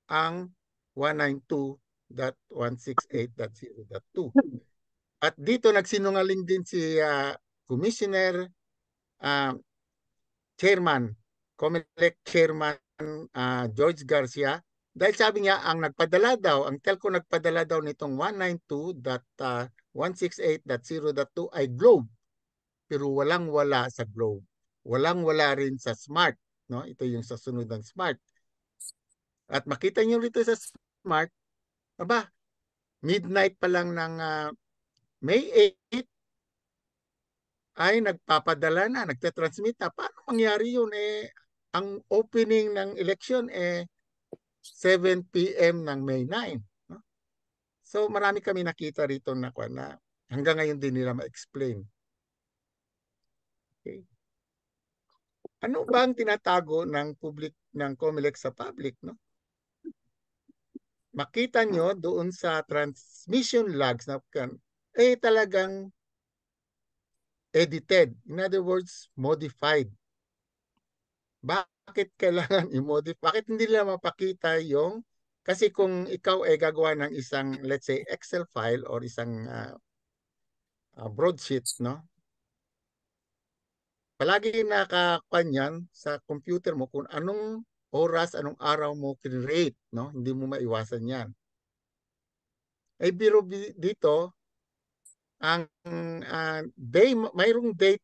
ang 192.168.0.2. At dito nagsinungaling din si Commissioner Chairman, COMELEC Chairman George Garcia, dahil sabi niya ang telco nagpadala daw nitong 192.168.0.2 ay Globe. Pero walang-wala sa Globe. Walang-wala rin sa Smart. No? Ito yung sa sunod ng Smart. At makita niyo rito sa Smart, midnight pa lang ng May 8 ay nagpapadala na, nagtatransmit na. Paano mangyari yun? Ang opening ng election 7 p.m. ng May 9. No? So marami kami nakita rito na hanggang ngayon din nila ma-explain. Okay. Ano ba ang tinatago ng COMELEC sa public? No? Makita nyo doon sa transmission logs na talagang edited. In other words, modified. Bakit kailangan i-modify? Bakit hindi nila mapakita yung, kasi kung ikaw ay gagawa ng isang, let's say, Excel file or isang broadsheet, no? Palagi nakakuan yan sa computer mo kung anong oras, anong araw mo create, no? Hindi mo maiwasan yan. Biro dito, ang mayroong date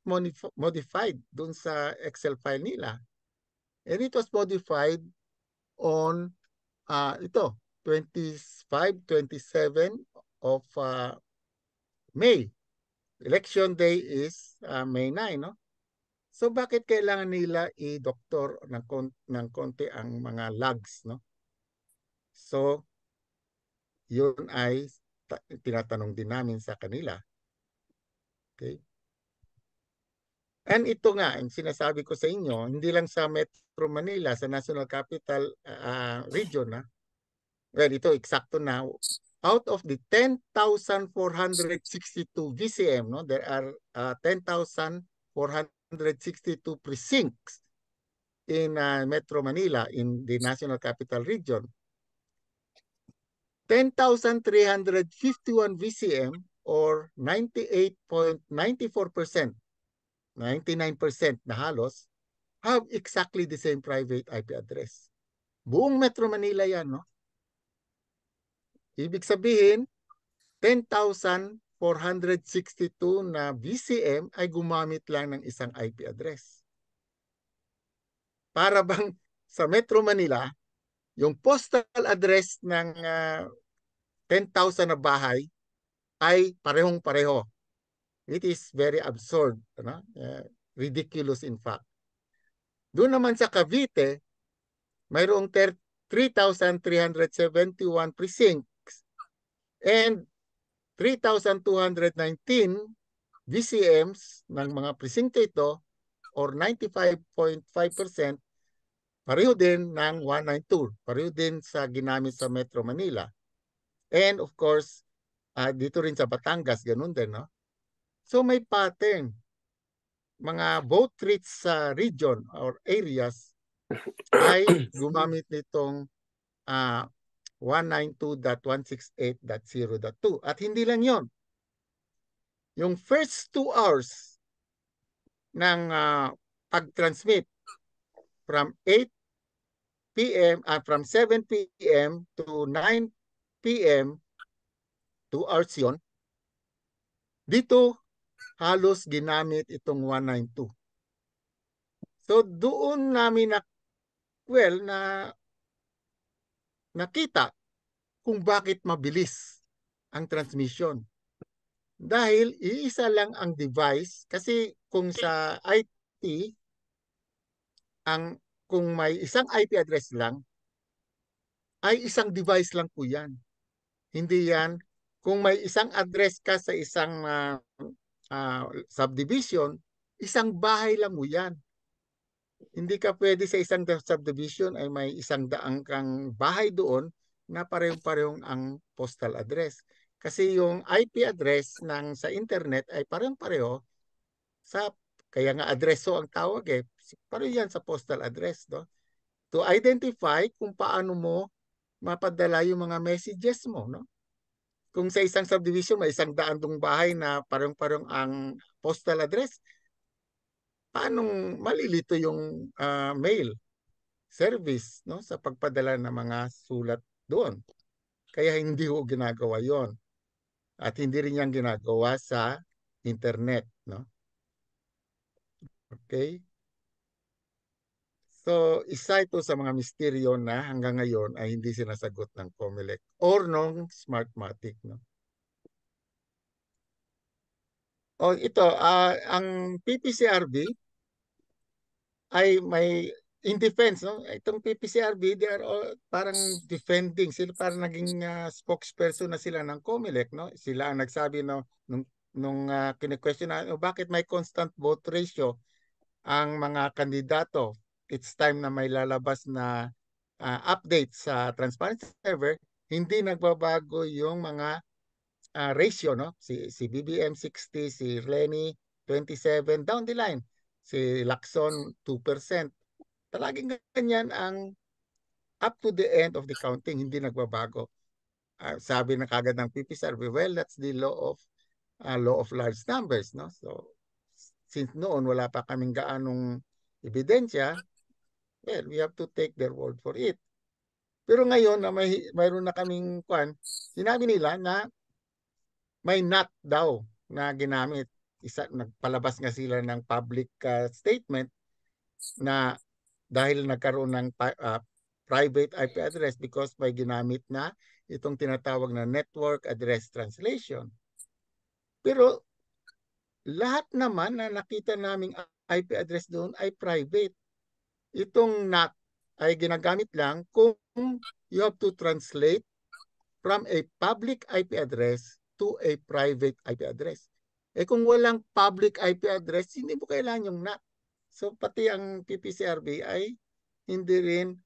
modified dun sa Excel file nila. And it was modified on ito 25, 27 of May. Election day is May 9, no? So bakit kailangan nila i-doktor ng konti ang mga logs, no? So yun ay tinatanong din namin sa kanila. Okay? And ito nga, ang sinasabi ko sa inyo, hindi lang sa Metro Manila, sa National Capital Region, well, ito eksakto na, out of the 10,462 VCM, no, there are 10,462 precincts in Metro Manila, in the National Capital Region. 10,351 VCM or 98.94%, 99% na halos, have exactly the same private IP address. Buong Metro Manila yan, no? Ibig sabihin, 10,462 na VCM ay gumamit lang ng isang IP address. Para bang sa Metro Manila, yung postal address ng 10,000 na bahay ay parehong-pareho. It is very absurd, ridiculous in fact. Doon naman sa Cavite, mayroong 3,371 precincts and 3,219 VCMs ng mga presinto ito or 95.5% pareho din ng 192. Pareho din sa ginamit sa Metro Manila. And of course, dito rin sa Batangas, ganun din, no? So may pattern. Mga both reach sa region or areas ay gumamit nitong 192.168.0.2. At hindi lang yon. Yung first 2 hours ng pag-transmit from 8 p.m. From 7 p.m. to 9 p.m. 2 hours yon. Dito halos ginamit itong 192. So doon namin nakita kung bakit mabilis ang transmission. Dahil iisa lang ang device, kasi kung sa IT, kung may isang IP address lang, ay isang device lang po yan. Hindi yan, kung may isang address ka sa isang subdivision, isang bahay lang mo yan. Hindi ka pwede sa isang subdivision ay may 100 kang bahay doon na parehong-parehong ang postal address. Kasi yung IP address sa internet ay parehong-pareho kaya nga adreso ang tawag pareho yan sa postal address, no? To identify kung paano mo mapadala yung mga messages mo, no? Kung sa isang subdivision may 100 dong bahay na parehong-parehong ang postal address, paanong malilito yung mail service, no, sa pagpadala ng mga sulat doon? Kaya hindi ko ginagawa yon. At hindi rin yan ginagawa sa internet, no? Okay? So, isa ito sa mga misteryo na hanggang ngayon ay hindi sinasagot ng COMELEC or ng Smartmatic, no? O ito, ang PPCRB ay may in defense, no? Itong PPCRB, they are all parang defending. Sila parang naging spokesperson na sila ng COMELEC, no? Sila ang nagsabi, no, nung kine-question na, bakit may constant vote ratio ang mga kandidato? It's time na may lalabas na update sa transparency server, hindi nagbabago yung mga ratio, no? Si BBM 60, si Lenny 27, down the line. Si Lacson 2%. Talaging ganyan ang up to the end of the counting, hindi nagbabago. Sabi na kagad ng PPCRB, well, that's the law of large numbers, no? So since noon wala pa kaming gaanong ebidensya, well, we have to take their word for it. Pero ngayon na mayroon na kaming sinabi nila na may not daw na ginamit. Nagpalabas nga sila ng public statement na dahil nagkaroon ng private IP address because may ginamit na itong tinatawag na network address translation. Pero lahat naman na nakita naming IP address doon ay private. Itong NAT ay ginagamit lang kung you have to translate from a public IP address to a private IP address. Kung walang public IP address, hindi mo kailangan yung NAT. So pati ang PPCRB ay hindi rin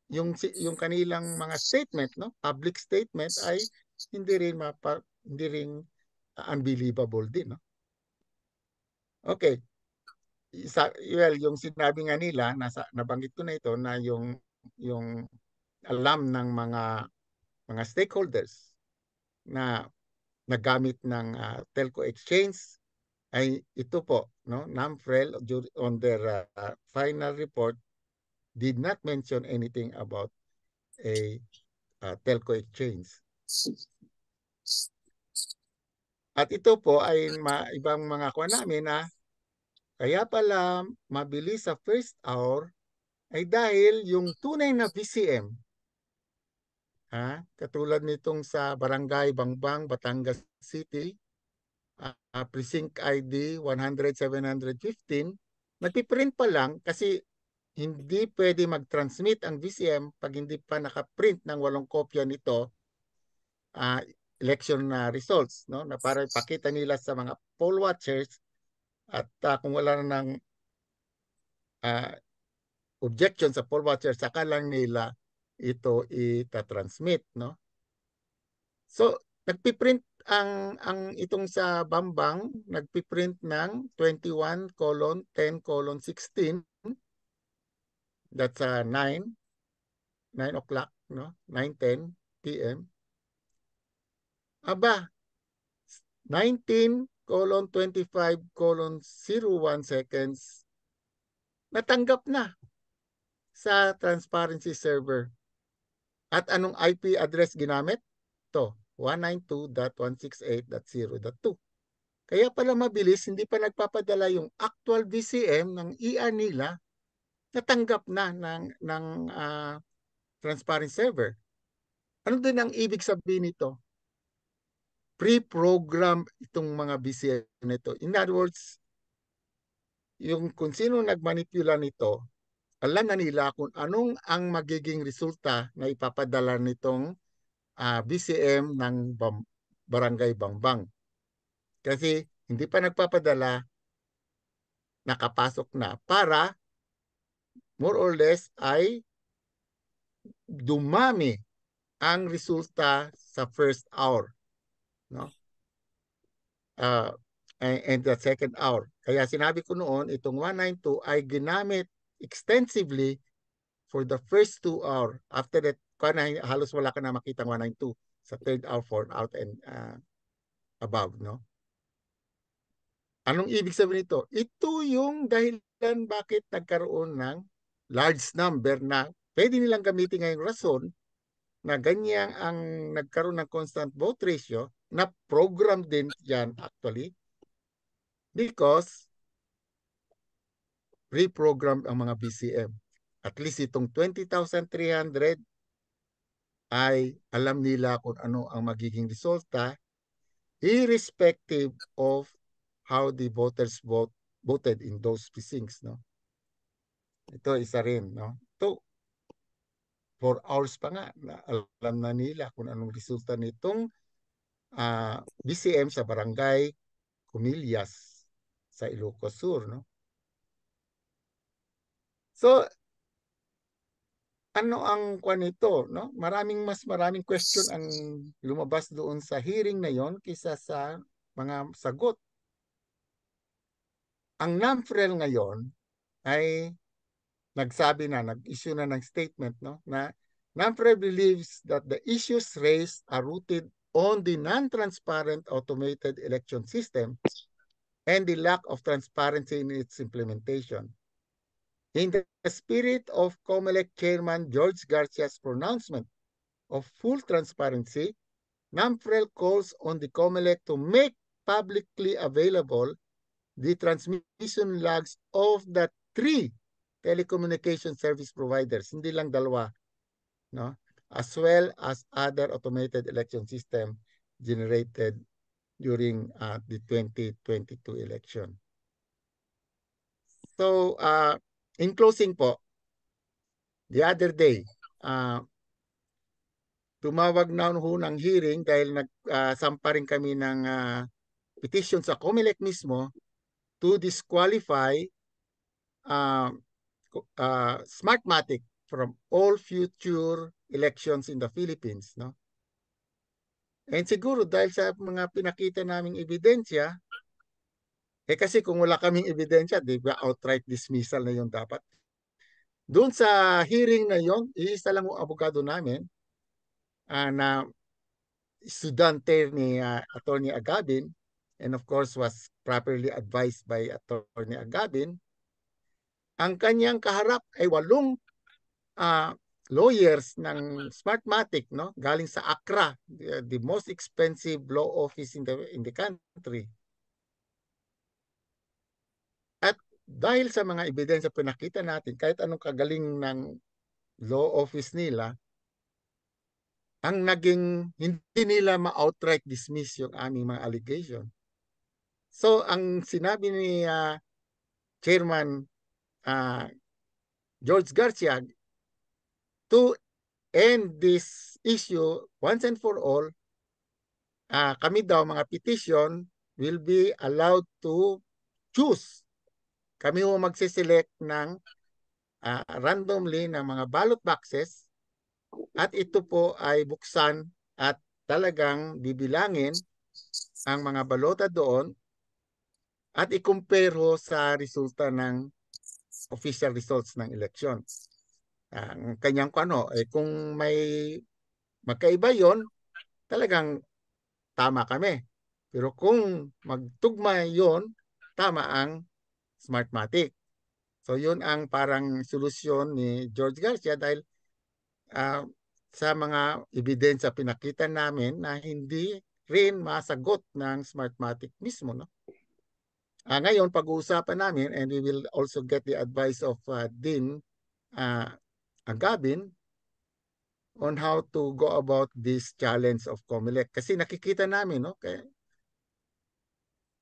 yung kanilang mga statement, no, public statement ay hindi rin unbelievable din, no. Okay. Well, yung sinabi nga nila, nabanggit ko na ito na yung alam ng mga stakeholders na nagamit ng telco exchange ay ito po, no, NAMFREL on their final report did not mention anything about a telco exchange. At ito po ay ibang mga kuha namin na kaya pala mabilis sa first hour ay dahil yung tunay na VCM, katulad nitong sa Barangay Bangbang, Batangas City, Precinct ID 100-715, nagpiprint pa lang kasi hindi pwede mag-transmit ang VCM pag hindi pa nakaprint ng 8 kopya nito election results, no, na para ipakita nila sa mga poll watchers at kung wala na ng objection sa poll watchers, saka lang nila ito ita-transmit, no. So nagpiprint ang itong sa Bambang, nagpiprint ng 21:10:16. That's 9 o'clock, no? 9:10 p.m. Aba, 19:25:01 seconds, natanggap na sa transparency server. At anong IP address ginamit? Ito, 192.168.0.2. Kaya pala mabilis, hindi pa nagpapadala yung actual VCM ng ER nila, natanggap na ng transparency server. Ano din ang ibig sabihin nito? Pre-program itong mga VCM nito. In other words, yung kung sino nagmanipula nito, alam na nila kung anong ang magiging resulta na ipapadala nitong VCM ng Barangay Bangbang. Kasi hindi pa nagpapadala, nakapasok na para more or less ay dumami ang resulta sa first hour, no? And the second hour. Kaya sinabi ko noon, itong 192 ay ginamit extensively for the first 2 hours. After that, halos wala ka na makita 192 sa third hour, fourth hour, and above, no? Anong ibig sabihin nito? Ito yung dahilan bakit nagkaroon ng large number na pwede nilang gamitin ngayong rason na ganyan ang nagkaroon ng constant vote ratio na program din yan actually because reprogram ang mga BCM. At least itong 20,300 ay alam nila kung ano ang magiging resulta irrespective of how the voters voted in those precincts, no? Ito isa rin, no? Ito 4 hours pa nga na alam na nila kung anong resulta nitong BCM sa Barangay Comillas sa Ilocos Sur, no? So ano ang kwan nito, no? Maraming question ang lumabas doon sa hearing na yon kaysa sa mga sagot. Ang NAMFREL ngayon ay nag-issue na ng statement, no, na NAMFREL believes that the issues raised are rooted on the non-transparent automated election system and the lack of transparency in its implementation. In the spirit of COMELEC Chairman George Garcia's pronouncement of full transparency, NAMFREL calls on the COMELEC to make publicly available the transmission logs of the 3 telecommunication service providers, hindi lang dalawa, no? As well as other automated election system generated during the 2022 election. So, in closing po, the other day, tumawag na ho ng hearing dahil nagsampa rin kami ng petition sa COMELEC mismo to disqualify Smartmatic from all future elections in the Philippines, no? And siguro dahil sa mga pinakita naming ebidensya, kasi kung wala kaming ebidensya, di ba outright dismissal na yung dapat. Doon sa hearing na yon, iisa lang ang abogado namin na estudyante ni Attorney Agabin, and of course was properly advised by Attorney Agabin. Ang kanyang kaharap ay 8 lawyers ng Smartmatic, no? Galing sa Accra, the most expensive law office in the country. At dahil sa mga ebidensya pinakita natin, kahit anong kagaling ng law office nila, ang naging hindi nila ma-outright dismiss yung aming mga allegation. So ang sinabi ni Chairman George Garcia, to end this issue once and for all, kami daw mga petition will be allowed to choose. Kami ho magsiselect ng randomly ng mga ballot boxes at ito po ay buksan at talagang bibilangin ang mga balota doon at i-compare ho sa resulta ng official results ng election. Ang kanyang kung may magkaiba yon, talagang tama kami. Pero kung magtugma yon, tama ang Smartmatic. So yun ang parang solusyon ni George Garcia dahil sa mga ebidensya pinakita namin na hindi rin masagot ng Smartmatic mismo, no? Ngayon, pag-uusapan namin, and we will also get the advice of Dean Agabin on how to go about this challenge of COMELEC. Kasi nakikita namin, no,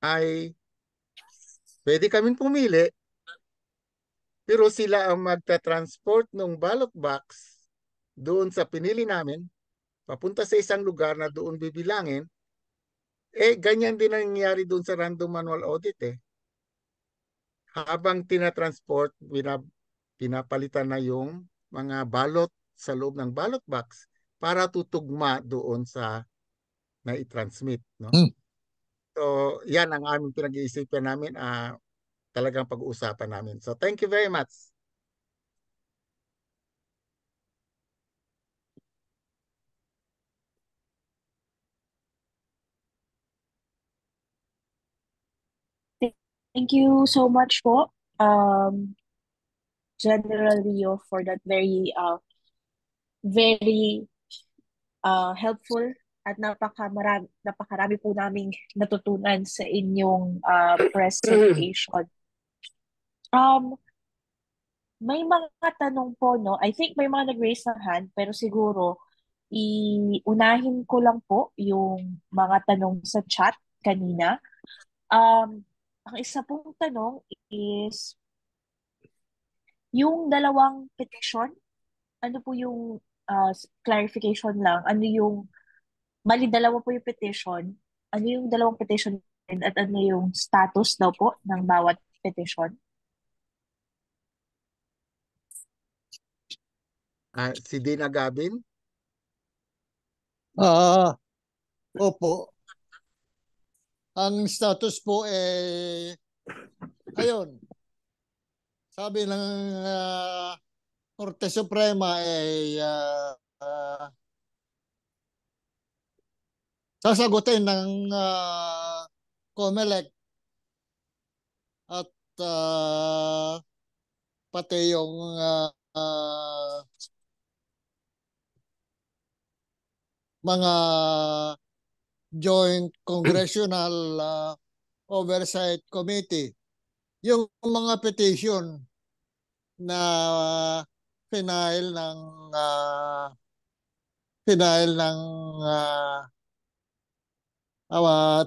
ay pwede kaming pumili, pero sila ang magta-transport ng ballot box doon sa pinili namin, papunta sa isang lugar na doon bibilangin. Ganyan din ang nangyayari doon sa random manual audit. Habang tinatransport, pinapalitan na yung mga balot sa loob ng ballot box para tutugma doon sa na-transmit, no? So, yan ang aming pinag-iisipan namin, talagang pag-uusapan namin. So, thank you very much. Thank you so much po, General Rio, for that very helpful at napakarami po naming natutunan sa inyong presentation. May mga tanong po, no? I think may mga nag-raise ng hand, pero siguro iunahin ko lang po yung mga tanong sa chat kanina. Ang isa pong tanong is, yung dalawang petition, ano po yung clarification lang, ano yung, bali dalawa po yung petition, ano yung dalawang petition at ano yung status daw po ng bawat petition? Si Dean Agabin? Opo. Ang status po ayun. Sabi ng Korte Suprema sasagutin ng COMELEC at pati yung mga Joint Congressional Oversight Committee. Yung mga petition na final ng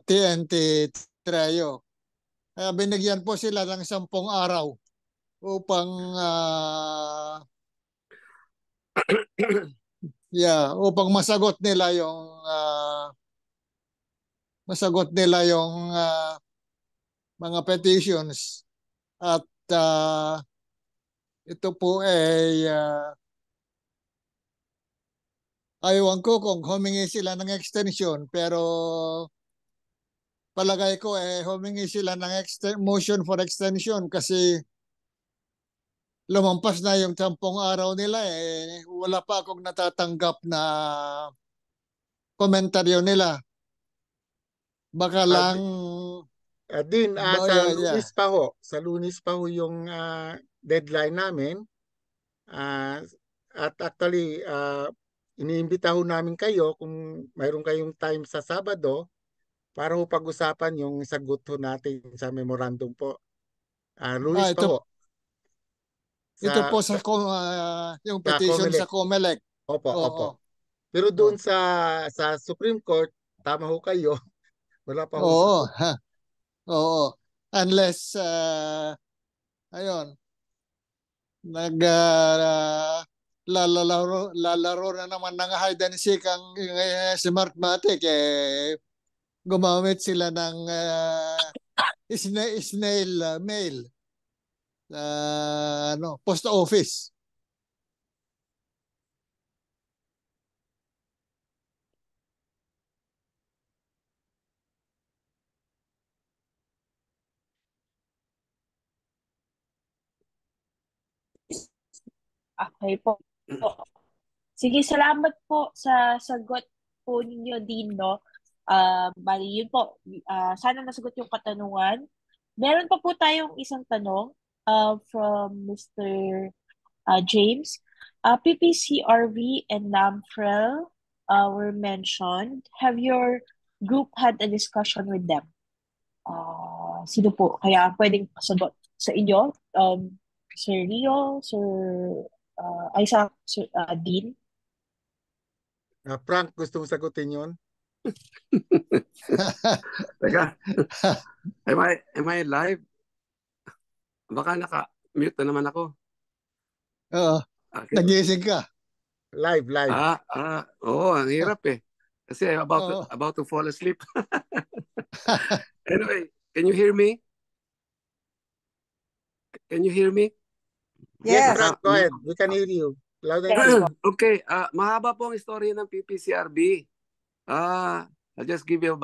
TNT Trio. Kaya binigyan po sila ng 10 araw upang upang masagot nila yung mga petitions at ito po ay ayawan ko kung humingi sila ng extension, pero palagay ko humingi sila ng motion for extension kasi lumampas na yung 10 araw nila wala pa akong natatanggap na komentaryo nila. Baka lang Din, sa Lunes pa ho. Sa Lunes pa ho yung deadline namin. At actually, iniimbita ho namin kayo kung mayroon kayong time sa Sabado para ho pag-usapan yung sagot ho natin sa memorandum po. Lunes pa ho. Ito po sa yung petition COMELEC. sa COMELEC. Opo, Oo. opo. Pero doon sa Supreme Court, tama ho kayo. Wala pa ho Oo. sagot. Oo. Unless ayun, lalaro na naman ng hide and seek ang Smartmatic gumamit sila ng snail mail post office. Okay po. Sige, salamat po sa sagot po ninyo din, no? Bali, yun po. Sana nasagot yung katanungan. Meron pa po tayong isang tanong from Mr. James. PPCRV and NAMFREL were mentioned. Have your group had a discussion with them? Sino po? Kaya pwedeng pasagot sa inyo? Sir Rio, Sir Isaac, Sir Dean? Frank, gusto mong sagutin yun? Teka. Am I live? Baka naka-mute na naman ako. Oo. Okay. Nagising ka. Live. Oo, ang hirap Kasi I'm about to fall asleep. Anyway, can you hear me? Can you hear me? Yes, Frank, go ahead. We can hear you. Loud and clear. Okay, mahaba po ang istorya ng PPCRB. I'll just give you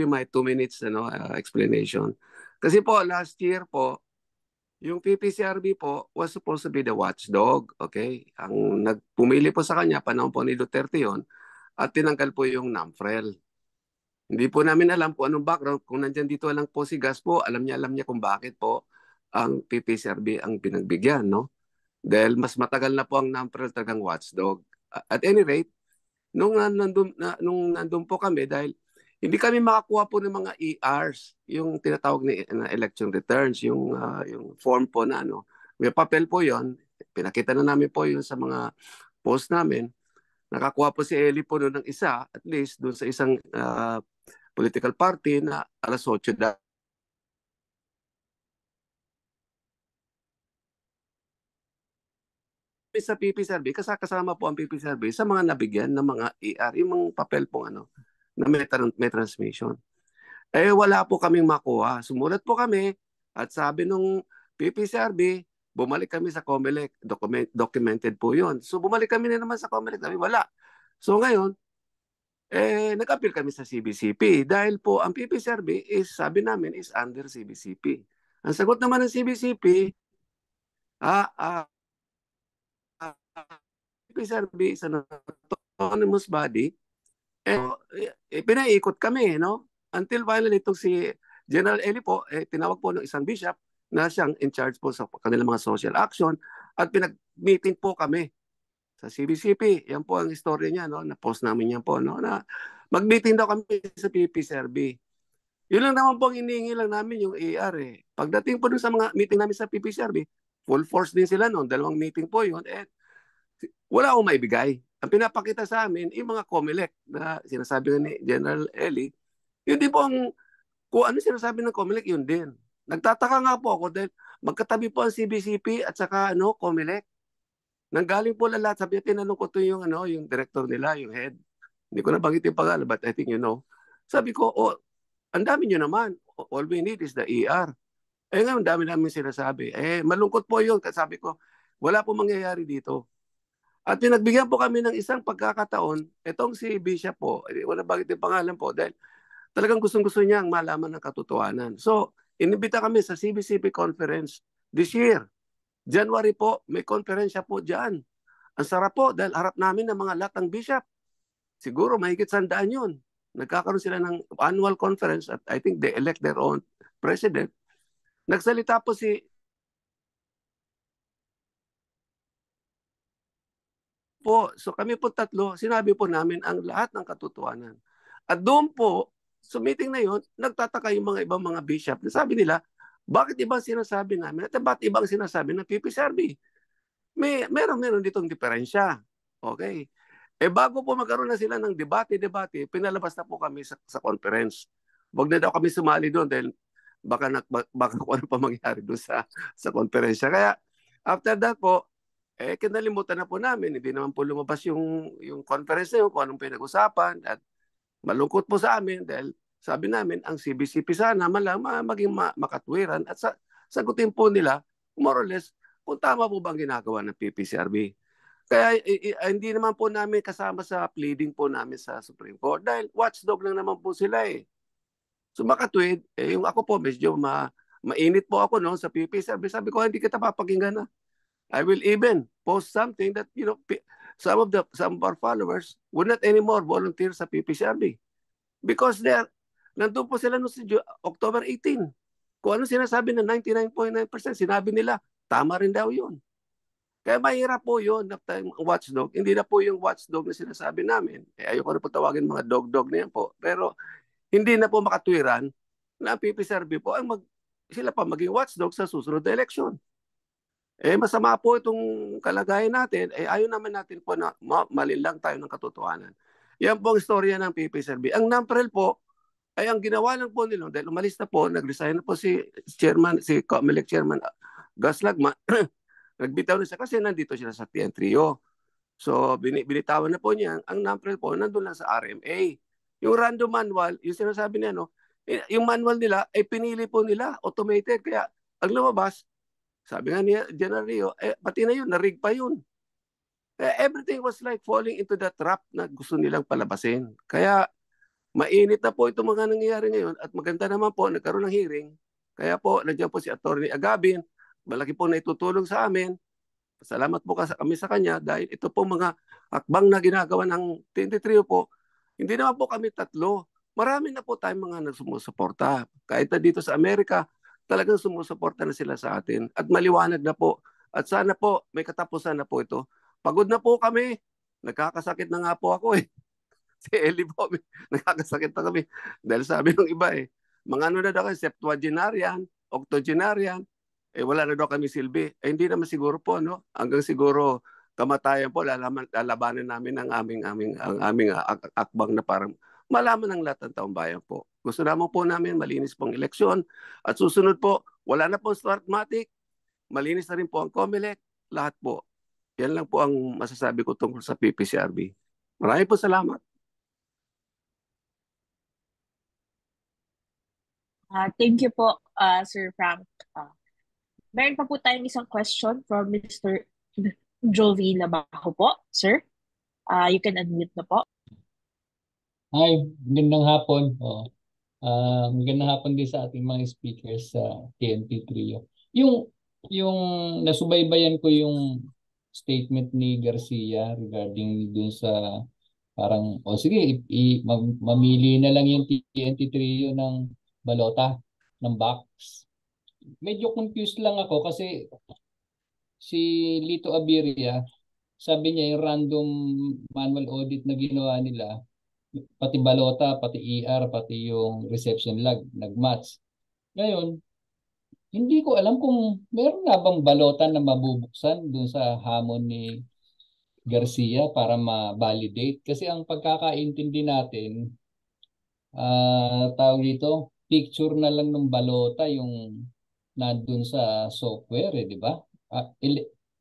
my 2 minutes explanation. Kasi po last year po yung PPCRB po was supposed to be the watchdog, okay? Ang nagpumili po sa kanya panahon po ni Duterte yon at tinanggal po yung NAMFREL. Hindi po namin alam kung anong background, kung nandiyan dito lang po si Gas po, alam niya kung bakit po ang PPCRB ang pinagbigyan, no? Dahil mas matagal na po ang NAMFREL talagang watchdog. At any rate, nung nandun po kami, dahil hindi kami makakuha po ng mga ERs, yung tinatawag na election returns, yung form po na may papel po yon. Pinakita na namin po yun sa mga post namin. Nakakuha po si Eli po noon ng isa, at least doon sa isang political party na alas 8 da. Sa PPCRB, kasama po ang PPCRB sa mga nabigyan ng mga ER, yung mga papel po na may transmission. Wala po kaming makuha. Sumulat po kami at sabi nung PPCRB, bumalik kami sa COMELEC. Documented po yun. So bumalik kami na naman sa COMELEC. Sabi, wala. So ngayon, nag-appeal kami sa CBCP dahil po ang PPCRB sabi namin is under CBCP. Ang sagot naman ng CBCP, PPCRB is an autonomous body. Pinaiikot kami, no? Until finally itong si General Eli po, tinawag po ng isang bishop na siyang in charge po sa kanilang mga social action at pinag-meeting po kami sa CBCP. Yan po ang istorya niya, no? Na-post namin yan po, no? Na mag-meeting daw kami sa PPCRB. Yun lang naman po ang inihingi lang namin yung AR eh. Pagdating po dun sa mga meeting namin sa PPCRB, full force din sila noon. 2 meeting po yun. Wala akong maibigay. Ang pinapakita sa amin, yung mga COMELEC na sinasabi ni General Eli, yun din po kung ano sinasabi ng COMELEC, yun din. Nagtataka nga po ako dahil magkatabi po ang CBCP at saka COMELEC. Nanggaling po lahat. Sabi niya, tinanong ko to yung director nila, yung head. Hindi ko nabanggit yung pangalan, but I think you know. Sabi ko, ang dami nyo naman. All we need is the ER. Ngayon, dami namin sinasabi. Malungkot po yun. Sabi ko, wala po mangyayari dito. At pinagbigyan po kami ng isang pagkakataon, itong si Bishop po, wala bakit yung pangalan po, dahil talagang gustong-gusto niyang malaman ng katotohanan. So, inibita kami sa CBCP conference this year. January po, may konferensya po dyan. Ang sarap po dahil harap namin ng mga latang bishop. Siguro mahigit 100 yun. Nagkakaroon sila ng annual conference at I think they elect their own president. Nagsalita po so kami po tatlo, sinabi po namin ang lahat ng katotohanan. At doon po, sa meeting na yun, nagtataka yung mga ibang mga bishop. Sabi nila, bakit ibang sinasabi namin? At bakit ibang sinasabi ng PPCRB? Meron ditong diferensya. Okay. Bago po magkaroon na sila ng debate, pinalabas na po kami sa conference. Huwag na daw kami sumali doon dahil baka kung ano pa mangyari doon sa konferensya. Kaya after that po, kinalimutan na po namin. Hindi naman po lumabas yung conference na yun kung anong pinag-usapan at malungkot po sa amin dahil sabi namin ang CBCP sana maging makatwiran at sagutin po nila more or less kung tama po bang ginagawa ng PPCRB. Kaya hindi naman po namin kasama sa pleading po namin sa Supreme Court dahil watchdog lang naman po sila eh. So makatwid, yung ako po medyo mainit po ako no, sa PPCRB. Sabi ko hindi kita papakinggan na. I will even post something that some of our followers would not anymore volunteer sa PPCRB because nandun po sila noong October 18. Kung ano sinasabi ng 99.9%, sinabi nila, tama rin daw yun. Kaya mahirap po yun na watchdog. Hindi na po yung watchdog na sinasabi namin. Ayoko na po tawagin mga dog-dog na yan po. Pero hindi na po makatwiran na ang PPCRB po sila pa maging watchdog sa susunod na eleksyon. Masama po itong kalagayan natin. Ayaw naman natin po na malilang tayo ng katotohanan. Yan po ang istorya ng PPCRB. Ang NAMPREL po, ay ang ginawa lang po nila, dahil umalis na po, nag-resign na po si COMELEC Chairman Gus Lagman, nagbitaw na siya kasi nandito sila sa TN Trio. So, binitawan na po niya, ang NAMPREL po, nandun lang sa RMA. Yung random manual, yung sinasabi niya, yung manual nila, ay pinili po nila, automated. Kaya, ang lumabas, sabi nga niya, General Rio, pati na yun, narig pa yun. Everything was like falling into the trap na gusto nilang palabasin. Kaya, mainit na po itong mga nangyayari ngayon at maganda naman po, nagkaroon ng hearing. Kaya po, nandiyan po si Atty. Agabin, malaki po na itutulong sa amin. Salamat po kami sa kanya dahil ito po mga akbang na ginagawa ng TNT Trio po. Hindi naman po kami tatlo. Marami na po tayong mga nagsumusuporta. Kahit na dito sa Amerika, talagang sumusuporta na sila sa atin. At maliwanag na po. At sana po, may katapusan na po ito. Pagod na po kami. Nagkakasakit na nga po ako eh. Si Eli po, nakakasakit na kami. Dahil sabi ng iba mga ano na daw kayo, septuagenarian, octogenarian, wala na daw kami silbi. Hindi naman siguro po, no? Hanggang siguro kamatayan po, lalabanan namin ang aming akbang na parang malaman ng lahat ng taong bayan po. Gusto naman po namin malinis pong eleksyon at susunod po, wala na po Smartmatic, malinis na rin po ang COMELEC, lahat po. Yan lang po ang masasabi ko tungkol sa PPCRB. Maraming po salamat. Thank you po, Sir Frank. Meron pa po tayong isang question from Mr. Jovi Labajo po. Sir, you can unmute na po. Hi, magandang hapon. Magandang hapon din sa ating mga speakers sa TNT Trio. Yung nasubaybayan ko yung statement ni Garcia regarding dun sa parang, sige, mamili na lang yung TNT Trio ng balota, ng box. Medyo confused lang ako kasi si Lito Abiria sabi niya yung random manual audit na ginawa nila, pati balota, pati ER, pati yung reception log, nag-match. Ngayon, hindi ko alam kung meron nga bang balota na mabubuksan dun sa hamon ni Garcia para ma-validate. Kasi ang pagkakaintindi natin, tawag dito, picture na lang ng balota yung nandun sa software, di ba?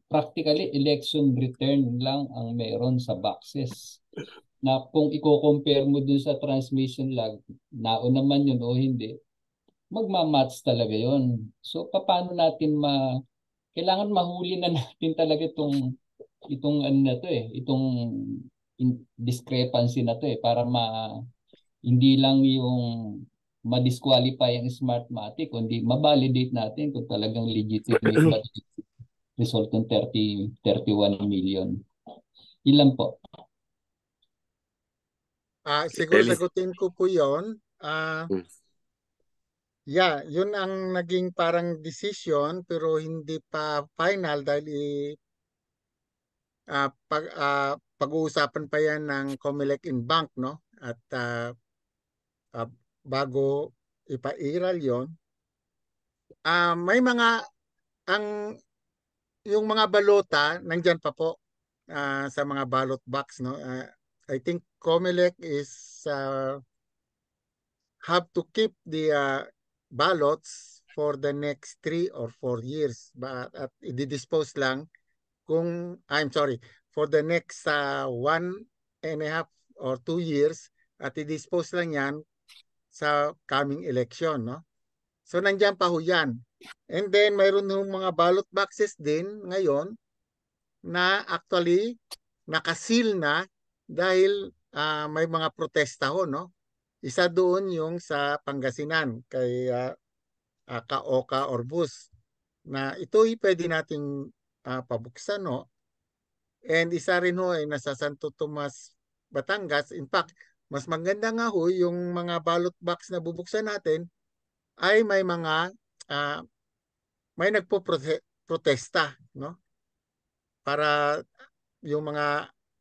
Practically, election return lang ang meron sa boxes. Na kung i-compare mo dun sa transmission log, nauna man yun o hindi, magmamatch talaga yon. So, paano natin kailangan mahuli na natin talaga itong ano na to itong discrepancy na to para hindi lang yung ma-disqualify ang Smartmatic, kundi ma-validate natin kung talagang legitimate ba result ng 31 million. Ilan po? Siguro Ellie. sagutin ko po yon. Yeah, yun ang naging parang decision pero hindi pa final dahil pag-uusapan pa yan ng COMELEC in bank, no? At bago ipairal yon, may mga yung mga balota nandyan pa po sa mga ballot box, no? I think COMELEC is have to keep the ballots for the next 3 or 4 years, but at i-dispose lang I'm sorry, for the next 1.5 or 2 years at i-dispose lang yan sa coming election, no? So nandiyan pa ho yan. And then mayroon yung mga ballot boxes din ngayon na actually nakasil na dahil may mga protesta ho, no? Isa doon yung sa Pangasinan kay Kaoka Orbus na ito'y pwede nating pabuksan, no? And isa rin ho ay nasa Santo Tomas, Batangas. In fact, mas maganda nga ho yung mga ballot box na bubuksan natin ay may mga may nagpo-protesta, no? Para yung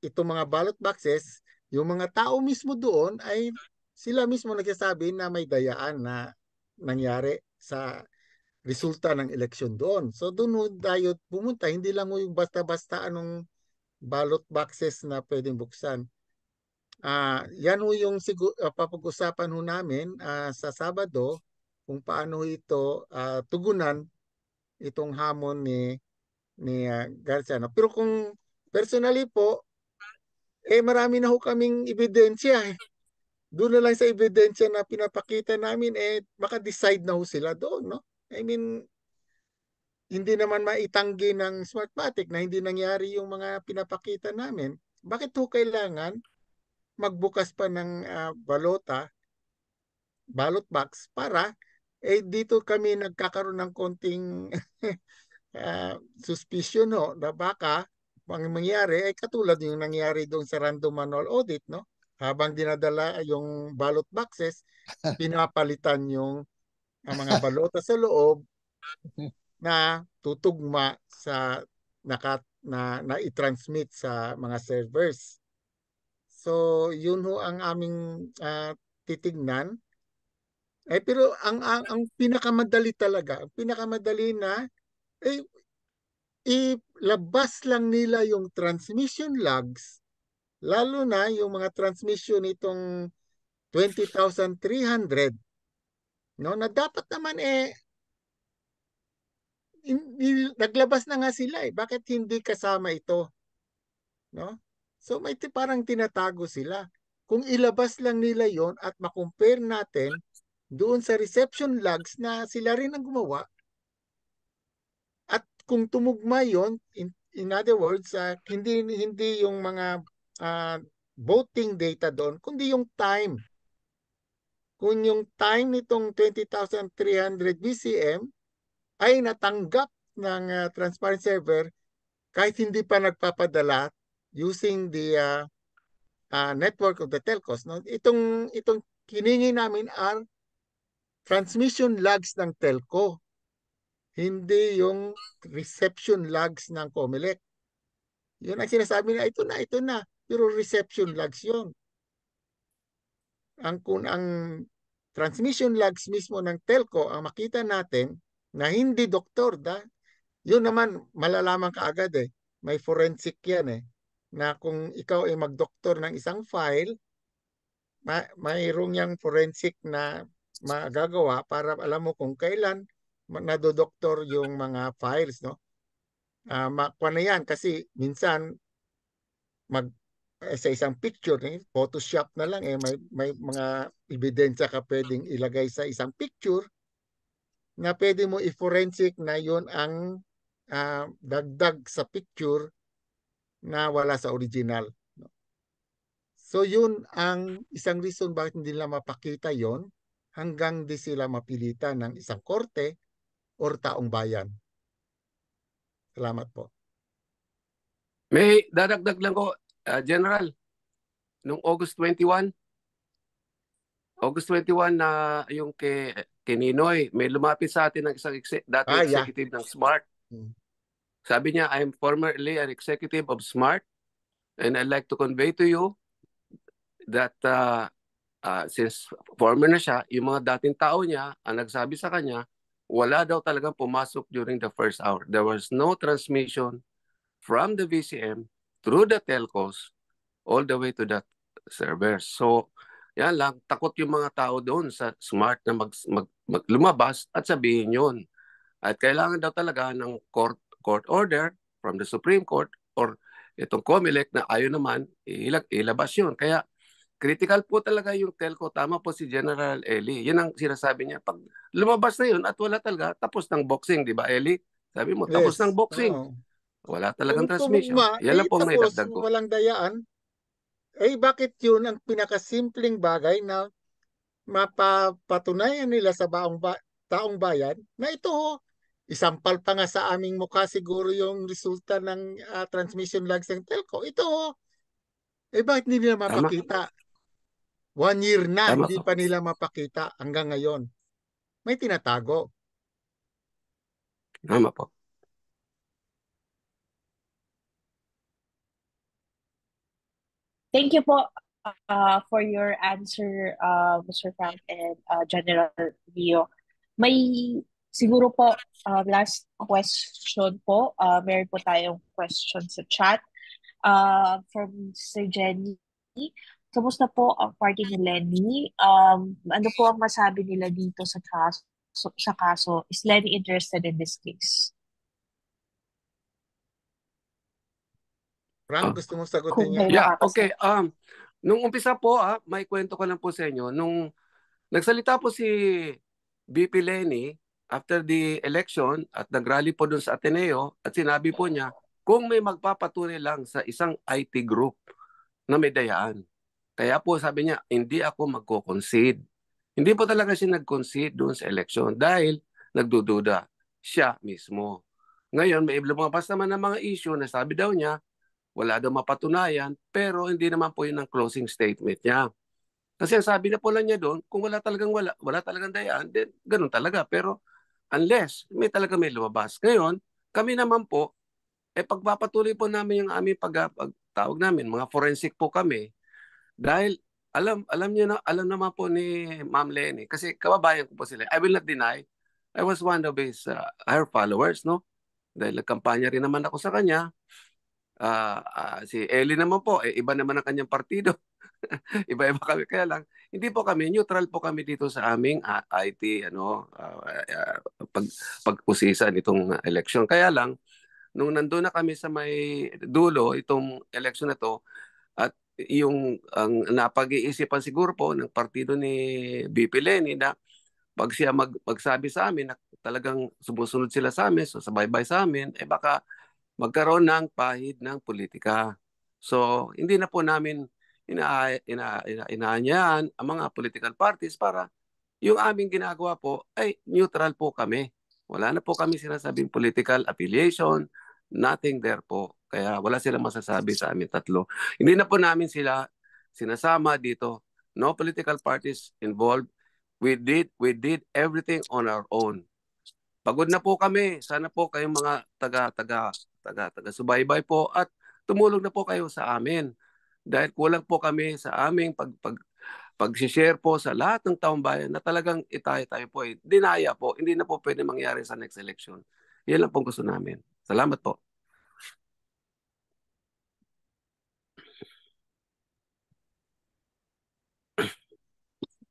itong mga ballot boxes, yung mga tao mismo doon ay sila mismo nagsasabi na may dayaan na nangyari sa resulta ng eleksyon doon. So doon ho tayo pumunta, hindi lang ho yung basta-basta anong ballot boxes na pwedeng buksan. Yan ho yung papag-usapan ho namin sa Sabado kung paano ito tugunan itong hamon ni Garcia. No? Pero kung personally po, marami na ho kaming ebidensya. Doon na lang sa ebidensya na pinapakita namin, maka-decide na ho sila doon. No? I mean, hindi naman maitanggi ng Smartmatic na hindi nangyari yung mga pinapakita namin. Bakit ho kailangan magbukas pa ng ballot box para dito kami nagkakaroon ng konting suspicion, no, na baka ang mangyari ay katulad yung nangyari doon sa random manual audit, no? Habang dinadala yung ballot boxes, pinapalitan yung mga balota sa loob na tutugma sa na i-transmit sa mga servers. So, yun ho ang aming titignan. Pero ang pinakamadali talaga, ang pinakamadali na ilabas lang nila yung transmission logs, lalo na yung mga transmission itong 20,300, no, na dapat naman naglabas na nga sila Bakit hindi kasama ito? No? So may parang tinatago sila. Kung ilabas lang nila yon at makompare natin doon sa reception logs na sila rin ang gumawa, at kung tumugma yon, in other words, hindi yung mga voting data doon, kundi yung time. Kung yung time nitong 20,300 BCM ay natanggap ng transparent server kahit hindi pa nagpapadala using the network of the telcos. No? Itong hiningi namin are transmission logs ng telco, hindi yung reception logs ng COMELEC. Yun ang sinasabi nila, ito na. Pero reception logs yun. Kung ang transmission logs mismo ng telco ang makita natin na hindi doktor, yun naman malalaman ka agad eh. May forensic yan eh. Na kung ikaw ay magdoktor ng isang file, mayroong yang forensic na magagawa para alam mo kung kailan nadodoktor yung mga files, no? Makuha na yan kasi minsan sa isang picture, Photoshop na lang may mga ebidensya ka pwedeng ilagay sa isang picture na pwede mo i-forensic na yun ang dagdag sa picture na wala sa original. So yun ang isang reason bakit hindi nila mapakita yon hanggang di sila mapilitan ng isang korte or taong bayan. Salamat po. May dadagdag lang ko, General, nung August 21 na yung kay Ninoy, may lumapit sa atin ng isang executive ng SMART. Sabi niya, I'm formerly an executive of SMART and I'd like to convey to you that since former na siya, yung mga dating tao niya, ang nagsabi sa kanya, wala daw talagang pumasok during the first hour. There was no transmission from the VCM through the telcos all the way to that server. So, yan lang, takot yung mga tao doon sa SMART na lumabas at sabihin yun. At kailangan daw talaga ng court order from the Supreme Court or itong COMELEC na ayaw naman ilabas yun. Kaya critical po talaga yung telco. Tama po si General Eli. Yan ang sinasabi niya. Pag lumabas na yun at wala talaga, tapos ng boxing, di ba Eli? Sabi mo, tapos ng boxing. Wala talagang transmission. Yan lang po may dagdag ko. Walang dayaan. Bakit yun ang pinakasimpleng bagay na mapapatunayan nila sa taong bayan na ito, isampal pa nga sa aming mukha siguro yung resulta ng transmission logs ng telco. Ito, bakit hindi nila mapakita? 1 year na, hindi pa nila mapakita hanggang ngayon. May tinatago. Tama po. Thank you po for your answer, Mr. Frank and General Rio. May siguro po last question po. Meron po tayong question sa chat from Sir Jenny. Kamusta po ang party ni Lenny? Ano po ang masabi nila dito sa kaso? Is Lenny interested in this case? Frank, gusto mong sagutin yan? Yeah, okay. Nung umpisa po, may kwento ko lang po sa inyo. Nung nagsalita po si VP Lenny after the election at nag-rally po dun sa Ateneo at sinabi po niya, kung may magpapatunay lang sa isang IT group na may dayaan. Kaya po sabi niya, hindi ako magko-concede. Hindi po talaga siya nag-concede doon sa election dahil nagdududa siya mismo. Ngayon, may lumabas naman ng mga issue na sabi daw niya, wala daw mapatunayan, pero hindi naman po yun ang closing statement niya. Kasi ang sabi na po lang niya doon, kung wala talagang dayaan, then ganun talaga. Pero unless may lumabas. Ngayon, kami naman po, pagpapatuloy po namin yung aming pagtawag namin, mga forensic po kami. Dahil alam naman po ni Ma'am Lenny, kasi kababayan ko po sila. I will not deny, I was one of her followers, no? Dahil nagkampanya rin naman ako sa kanya. Si Ellie naman po, iba naman ang kanyang partido. Iba-iba kami. Kaya lang, hindi po kami, neutral po kami dito sa aming IT pagpusisan itong election. Kaya lang, nung nandun na kami sa may dulo, itong election na to, at yung ang napag-iisipan siguro po ng partido ni BP Lenny na pag siya magsabi sa amin na talagang sumusunod sila sa amin, so sabay-bay sa amin, baka magkaroon ng pahid ng politika. So, hindi na po namin inaanyahan ang mga political parties para yung aming ginagawa po ay neutral po kami. Wala na po kami sinasabing political affiliation, nothing there po. Kaya wala silang masasabi sa amin tatlo. Hindi na po namin sila sinasama dito. No political parties involved. We did everything on our own. Pagod na po kami. Sana po kayong mga taga-subaybay po at tumulong na po kayo sa amin. Dahil kulang po kami sa aming pag-share po sa lahat ng taong bayan na talagang tayo po ay dinaya po. Hindi na po pwede mangyari sa next election. Yan lang po gusto namin. Salamat po.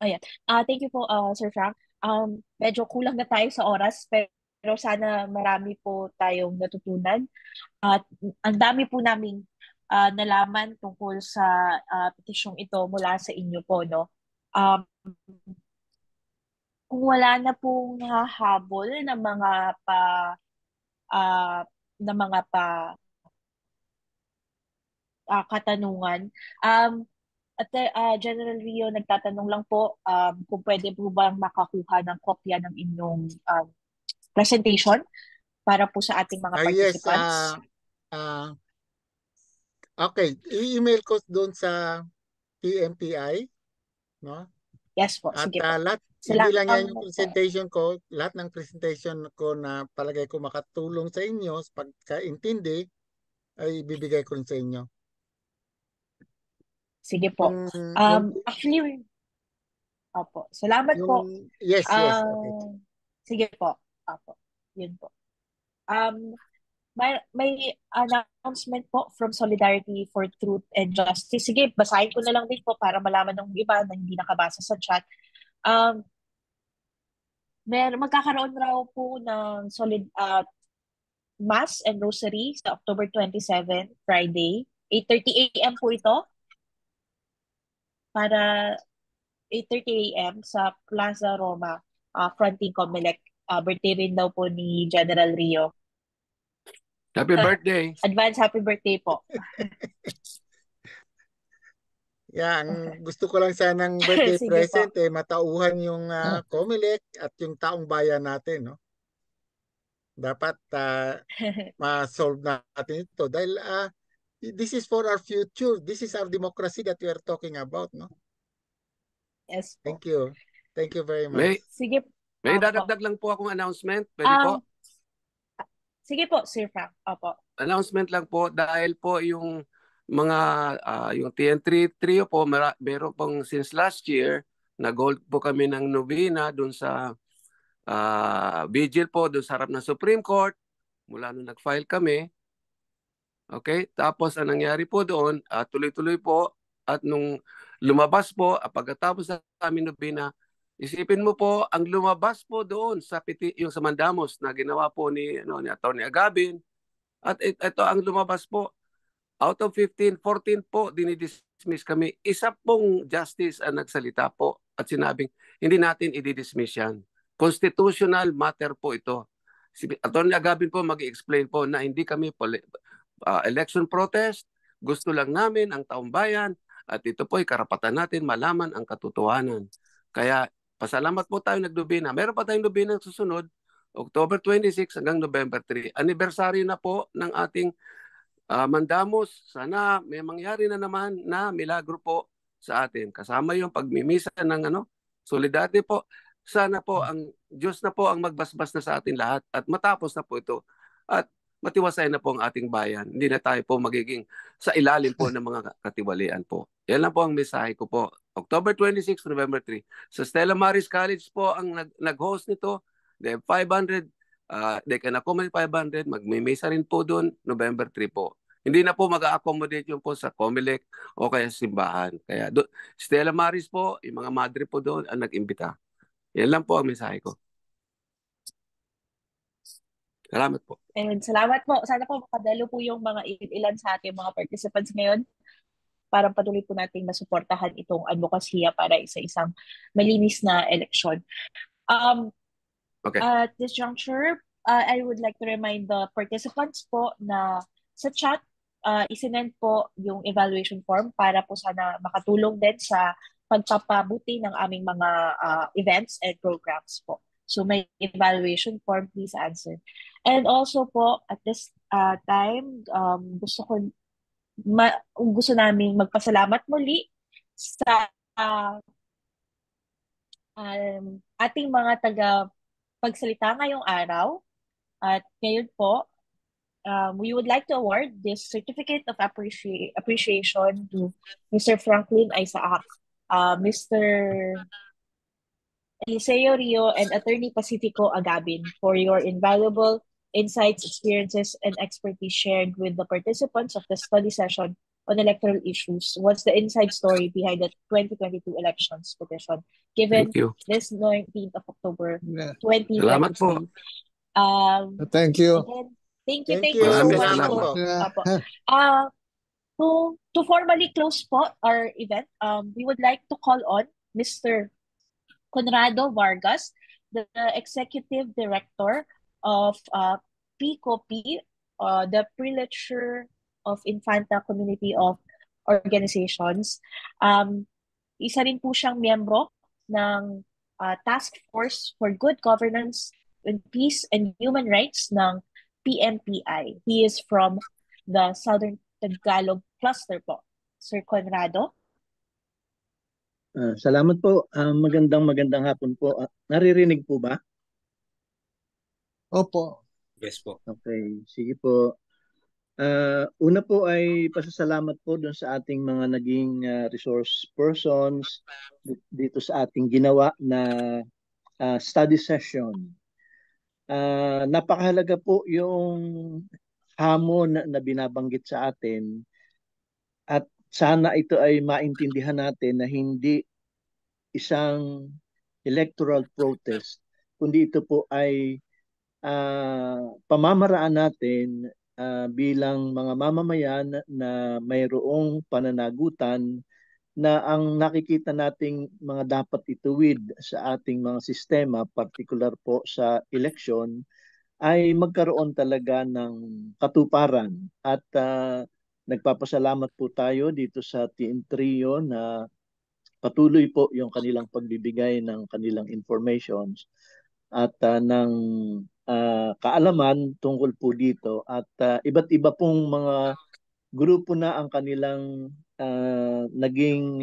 Ayan. Thank you po, Sir Frank. Medyo kulang na tayo sa oras, pero sana marami po tayong natutunan. At ang dami po naming nalaman tungkol sa petisyong ito mula sa inyo po, no? Um, kung wala na pong hahabol na mga uh, na mga katanungan, at General Rio, nagtatanong lang po kung pwede po bang makakuha ng kopya ng inyong presentation para po sa ating mga Yes, participants. okay, i-email ko doon sa TMTI, no? Yes po, At sige po. lahat, hindi lang yan yung presentation ko, lahat ng presentation ko na palagay ko makatulong sa inyo sa pagkaintindi ay ibibigay ko rin sa inyo. Sige po. Actually, opo. Salamat po. Yes, okay. Sige po. Opo. Yun po. May announcement po from Solidarity for Truth and Justice. Sige, basahin ko na lang din po para malaman ng iba na hindi nakabasa sa chat. Magkakaroon raw po ng Mass and Rosary sa October 27, Friday. 8:30 a.m. po ito. Para 8:30 a.m. sa Plaza Roma, fronting Comelec. Birthday rin daw po ni General Rio. Happy birthday. Advance happy birthday po. Yan, gusto ko lang sanang birthday Sige present po. matauhan yung Comelec at yung taong bayan natin, no? Dapat ma-solve natin ito dahil this is for our future. This is our democracy that we are talking about, no? Yes po. Thank you. Thank you very much. Sige. May dadagdag lang po akong announcement. Pwede po? Sige po, Sir Frank. Opo. Announcement lang po dahil po yung mga yung TN3 trio po meron pong since last year nag-hold po kami ng novena doon sa vigil po doon sa harap ng Supreme Court mula nung nag-file kami. Okay? Tapos ang nangyari po doon, tuloy-tuloy po at nung lumabas po, pagkatapos ng aming novena, isipin mo po ang lumabas po doon sa yung sa mandamos na ginawa po ni Atty. Agabin. At ito ang lumabas po. Out of 15, 14 po dinidismiss kami. Isa pong justice ang nagsalita po at sinabing hindi natin i-dismiss yan. Constitutional matter po ito. Si Atty. Agabin po mag-explain po na hindi kami election protest. Gusto lang namin ang taong bayan at ito po ay karapatan natin malaman ang katotohanan. Kaya pasalamat po tayo nagdubina. Meron pa tayong dubina susunod, October 26 hanggang November 3. Anniversary na po ng ating mandamos. Sana may mangyari na naman na milagro po sa atin. Kasama yung pagmimisa ng Solidarity po. Sana po ang Diyos na po ang magbasbas na sa atin lahat at matapos na po ito. At matiwasay na po ang ating bayan. Hindi na tayo po magiging sa ilalim po ng mga katiwalian po. Yan lang po ang mensahe ko po. October 26, November 3. Sa Stella Maris College po ang nag-host nito. They have 500. They can accommodate 500. Magmimisa rin po doon November 3 po. Hindi na po mag-accommodate yun po sa Comelec o kaya simbahan. Kaya Stella Maris po, yung mga madre po doon ang nag-imbita. Yan lang po ang mensahe ko. Salamat po. And salamat po. Sana po makadalo po yung mga ilan sa ating mga participants ngayon para patuloy po natin masuportahan itong advokasya para isa-isang malinis na eleksyon. Okay. At this juncture, I would like to remind the participants po na sa chat, isinend po yung evaluation form para po sana makatulong din sa pagpapabuti ng aming mga events and programs po. So may evaluation form, please answer. And also po, at this time, gusto namin magpasalamat muli sa ating mga pagsalita ngayong araw. At ngayon po, we would like to award this certificate of appreciation to Mr. Franklin Isaac, Mr. Eliseo Rio, and Attorney Pacifico Agabin for your invaluable insights, experiences, and expertise shared with the participants of the study session on electoral issues. What's the inside story behind the 2022 elections petition given Thank you. this 19th of October Yeah. Salamat po. 2023? Thank you. Again, Thank thank you. you so Maraming much salamat. po. Yeah. Apo. To formally close po our event, we would like to call on Mr. Conrado Vargas, the Executive Director of PCOP, the Prelature of Infanta Community of Organizations. Isa rin po siyang miyembro ng Task Force for Good Governance and Peace and Human Rights ng PMPI. He is from the Southern Tagalog Cluster po. Sir Conrado? Salamat po. Magandang hapon po. Naririnig po ba? Opo. Yes po. Okay, sige po. Una po ay pasasalamat po doon sa ating mga naging resource persons dito sa ating ginawa na study session. Napakahalaga po yung hamon na binabanggit sa atin at sana ito ay maintindihan natin na hindi isang electoral protest, kundi ito po ay pamamaraan natin bilang mga mamamayan na mayroong pananagutan na ang nakikita nating mga dapat ituwid sa ating mga sistema, particular po sa eleksyon, ay magkaroon talaga ng katuparan. At nagpapasalamat po tayo dito sa Team Trio na patuloy po yung kanilang pagbibigay ng kanilang informations at ng kaalaman tungkol po dito. At iba't iba pong mga grupo na ang kanilang naging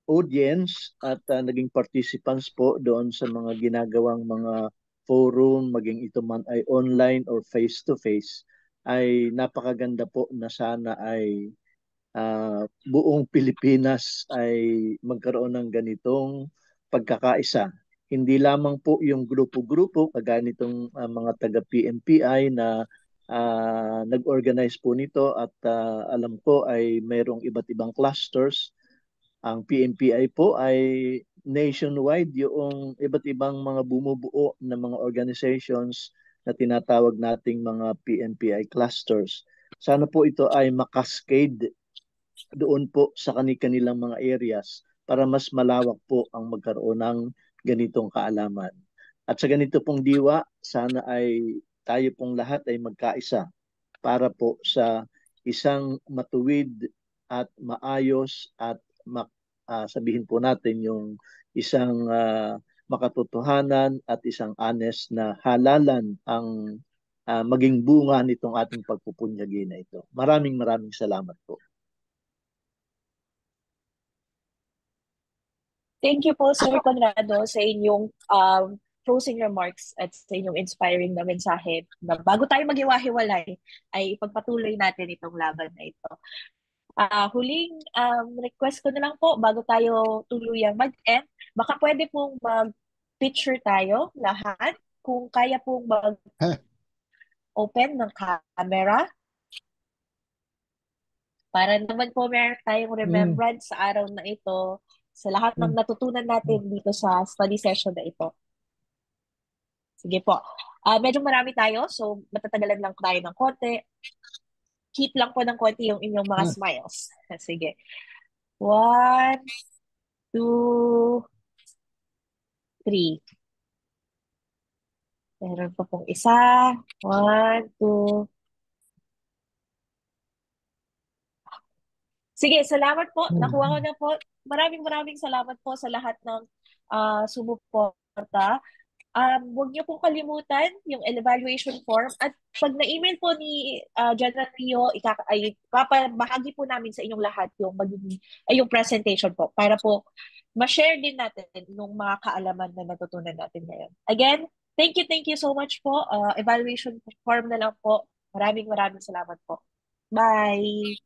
audience at naging participants po doon sa mga ginagawang mga forum, maging ito man ay online or face-to-face, ay napakaganda po na sana ay buong Pilipinas ay magkaroon ng ganitong pagkakaisa. Hindi lamang po yung grupo-grupo, kagaya nitong mga taga-PMPI na nag-organize po nito at alam ko ay mayroong iba't ibang clusters. Ang PMPI po ay nationwide, yung iba't ibang mga bumubuo na mga organizations na tinatawag nating mga PMPI clusters. Sana po ito ay makascade doon po sa kanilang mga areas para mas malawak po ang magkaroon ng ganitong kaalaman. At sa ganito pong diwa, sana ay tayo pong lahat ay magkaisa para po sa isang matuwid at maayos at sabihin po natin yung isang makatotohanan at isang honest na halalan ang maging bunga nitong ating pagpupunyagi na ito. Maraming salamat po. Thank you po, Sir Conrado, sa inyong closing remarks at sa inyong inspiring na mensahe na bago tayo maghiwa-hiwalay ay ipagpatuloy natin itong laban na ito. Huling request ko na lang po bago tayo tuluyang mag-end, baka pwede pong mag-picture tayo lahat kung kaya pong mag-open ng camera para naman po meron tayong remembrance sa araw na ito sa lahat ng natutunan natin dito sa study session na ito. Sige po. Medyo marami tayo, so matatagalan lang tayo ng konti. Keep lang po ng konti yung inyong mga smiles. Sige. 1, 2, 3. Meron pa pong isa. 1, 2. Sige, salamat po. Nakuha ko na po. Maraming salamat po sa lahat ng sumuporta. Huwag niyo pong kalimutan yung evaluation form at pag na-email po ni General Rio, papabahagi po namin sa inyong lahat yung yung presentation po para po ma-share din natin yung mga kaalaman na natutunan natin ngayon. Again, thank you so much po. Evaluation form na lang po Maraming salamat po. Bye!